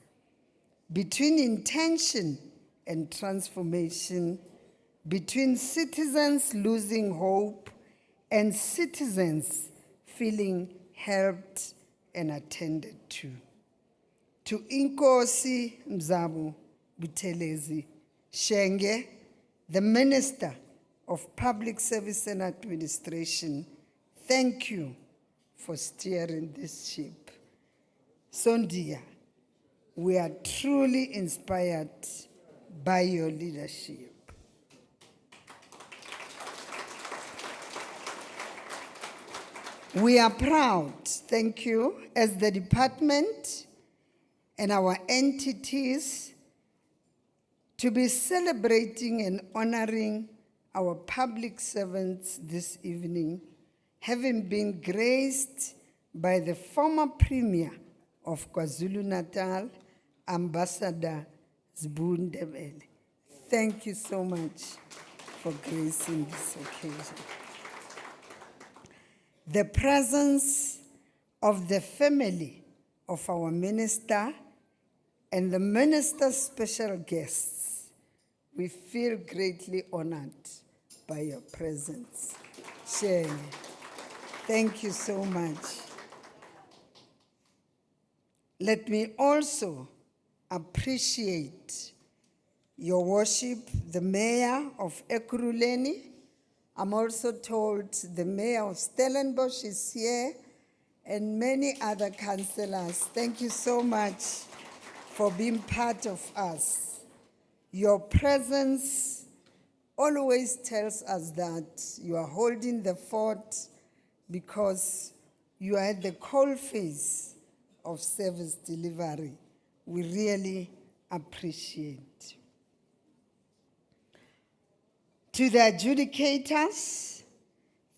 between intention and transformation, between citizens losing hope and citizens feeling helped and attended to. To Inkosi Mzabu Buthelezi Shenge, the Minister of Public Service and Administration, thank you for steering this ship. Sondia, we are truly inspired by your leadership. We are proud, thank you, as the department and our entities to be celebrating and honoring our public servants this evening, having been graced by the former Premier of KwaZulu-Natal, Ambassador Ndebele. Thank you so much for gracing this occasion. The presence of the family of our minister and the minister's special guests, we feel greatly honored by your presence. Shirley, thank you so much. Let me also appreciate your worship, the mayor of Ekurhuleni. I'm also told the mayor of Stellenbosch is here and many other councillors. Thank you so much for being part of us. Your presence always tells us that you are holding the fort because you are at the coalface of service delivery. We really appreciate. To the adjudicators,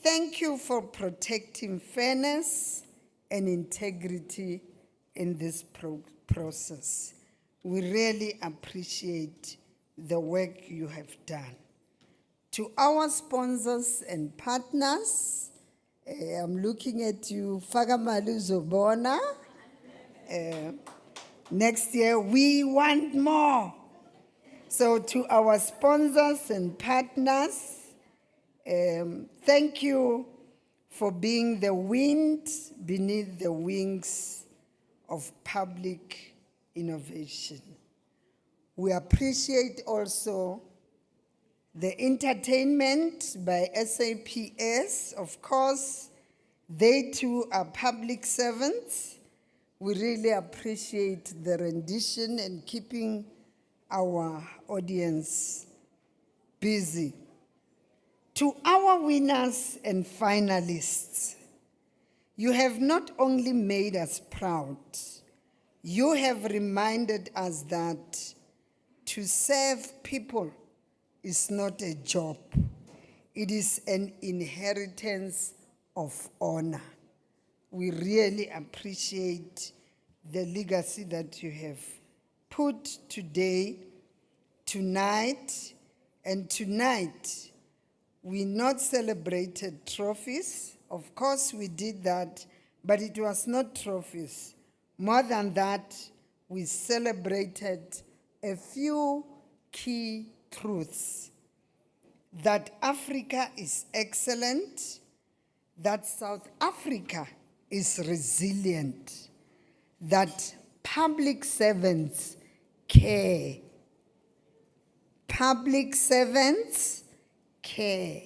thank you for protecting fairness and integrity in this process. We really appreciate the work you have done. To our sponsors and partners, I'm looking at you, Fagamalu Zobona. Next year, we want more. So to our sponsors and partners, thank you for being the wind beneath the wings of public innovation. We appreciate also the entertainment by SAPS. Of course, they too are public servants. We really appreciate the rendition and keeping our audience busy. To our winners and finalists, you have not only made us proud, you have reminded us that to serve people is not a job. It is an inheritance of honor. We really appreciate the legacy that you have put today, tonight, and tonight we not celebrated trophies. Of course we did that, but it was not trophies. More than that, we celebrated a few key truths. That Africa is excellent, that South Africa is resilient, that public servants care. Public servants care.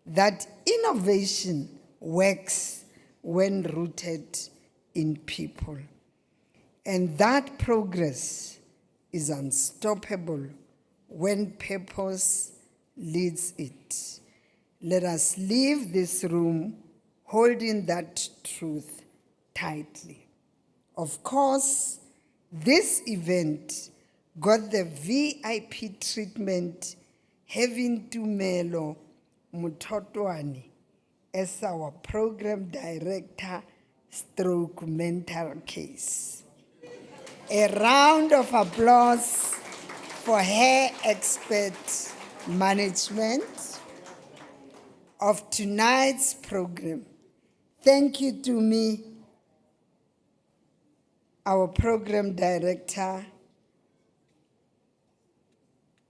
That innovation works when rooted in people. And that progress is unstoppable when purpose leads it. Let us leave this room holding that truth tightly. Of course, this event got the VIP treatment having Tumelo Mutotwani as our program director stroke mental case. A round of applause for her expert management of tonight's program. Thank you to me, our program director,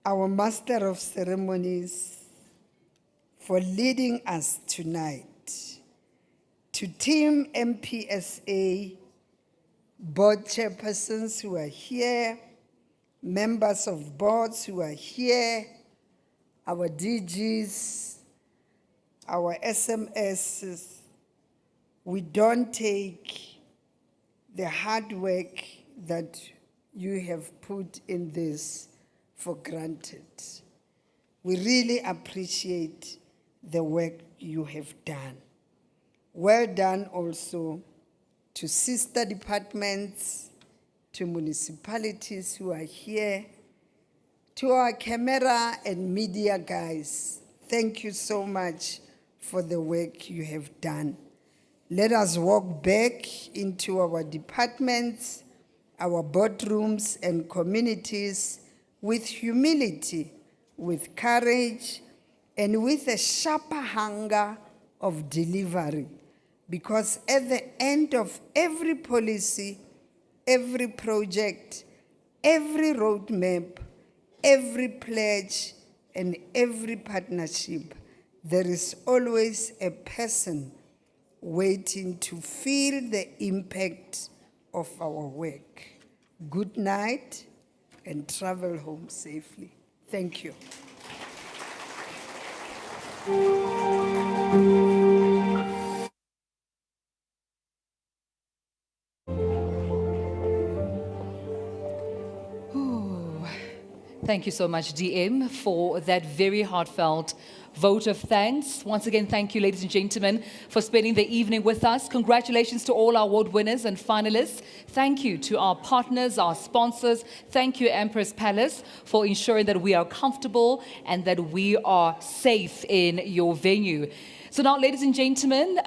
our master of ceremonies, for leading us tonight. To Team MPSA, board chairpersons who are here, members of boards who are here, our DGs, our SMSs, we don't take the hard work that you have put in this for granted. We really appreciate the work you have done. Well done also to sister departments, to municipalities who are here, to our camera and media guys. Thank you so much for the work you have done. Let us walk back into our departments, our boardrooms and communities with humility, with courage, and with a sharper hunger of delivery. Because at the end of every policy, every project, every roadmap, every pledge, and every partnership, there is always a person waiting to feel the impact of our work. Good night and travel home safely. Thank you. Thank you so much, DM, for that very heartfelt vote of thanks. Once again, thank you, ladies and gentlemen, for spending the evening with us. Congratulations to all our award winners and finalists. Thank you to our partners, our sponsors. Thank you, Empress Palace, for ensuring that we are comfortable and that we are safe in your venue. So now, ladies and gentlemen,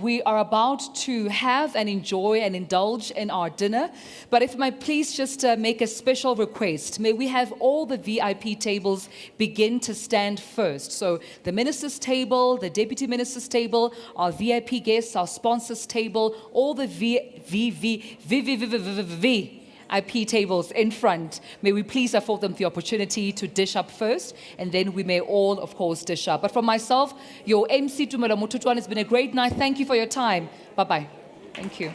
we are about to have and enjoy and indulge in our dinner. But if I might please just make a special request, may we have all the VIP tables begin to stand first. So the minister's table, the deputy minister's table, our VIP guests, our sponsors table, all the VIP tables in front. May we please afford them the opportunity to dish up first, and then we may all, of course, dish up. But for myself, your MC Tumelo Mututwan, it's been a great night. Thank you for your time. Bye-bye. Thank you.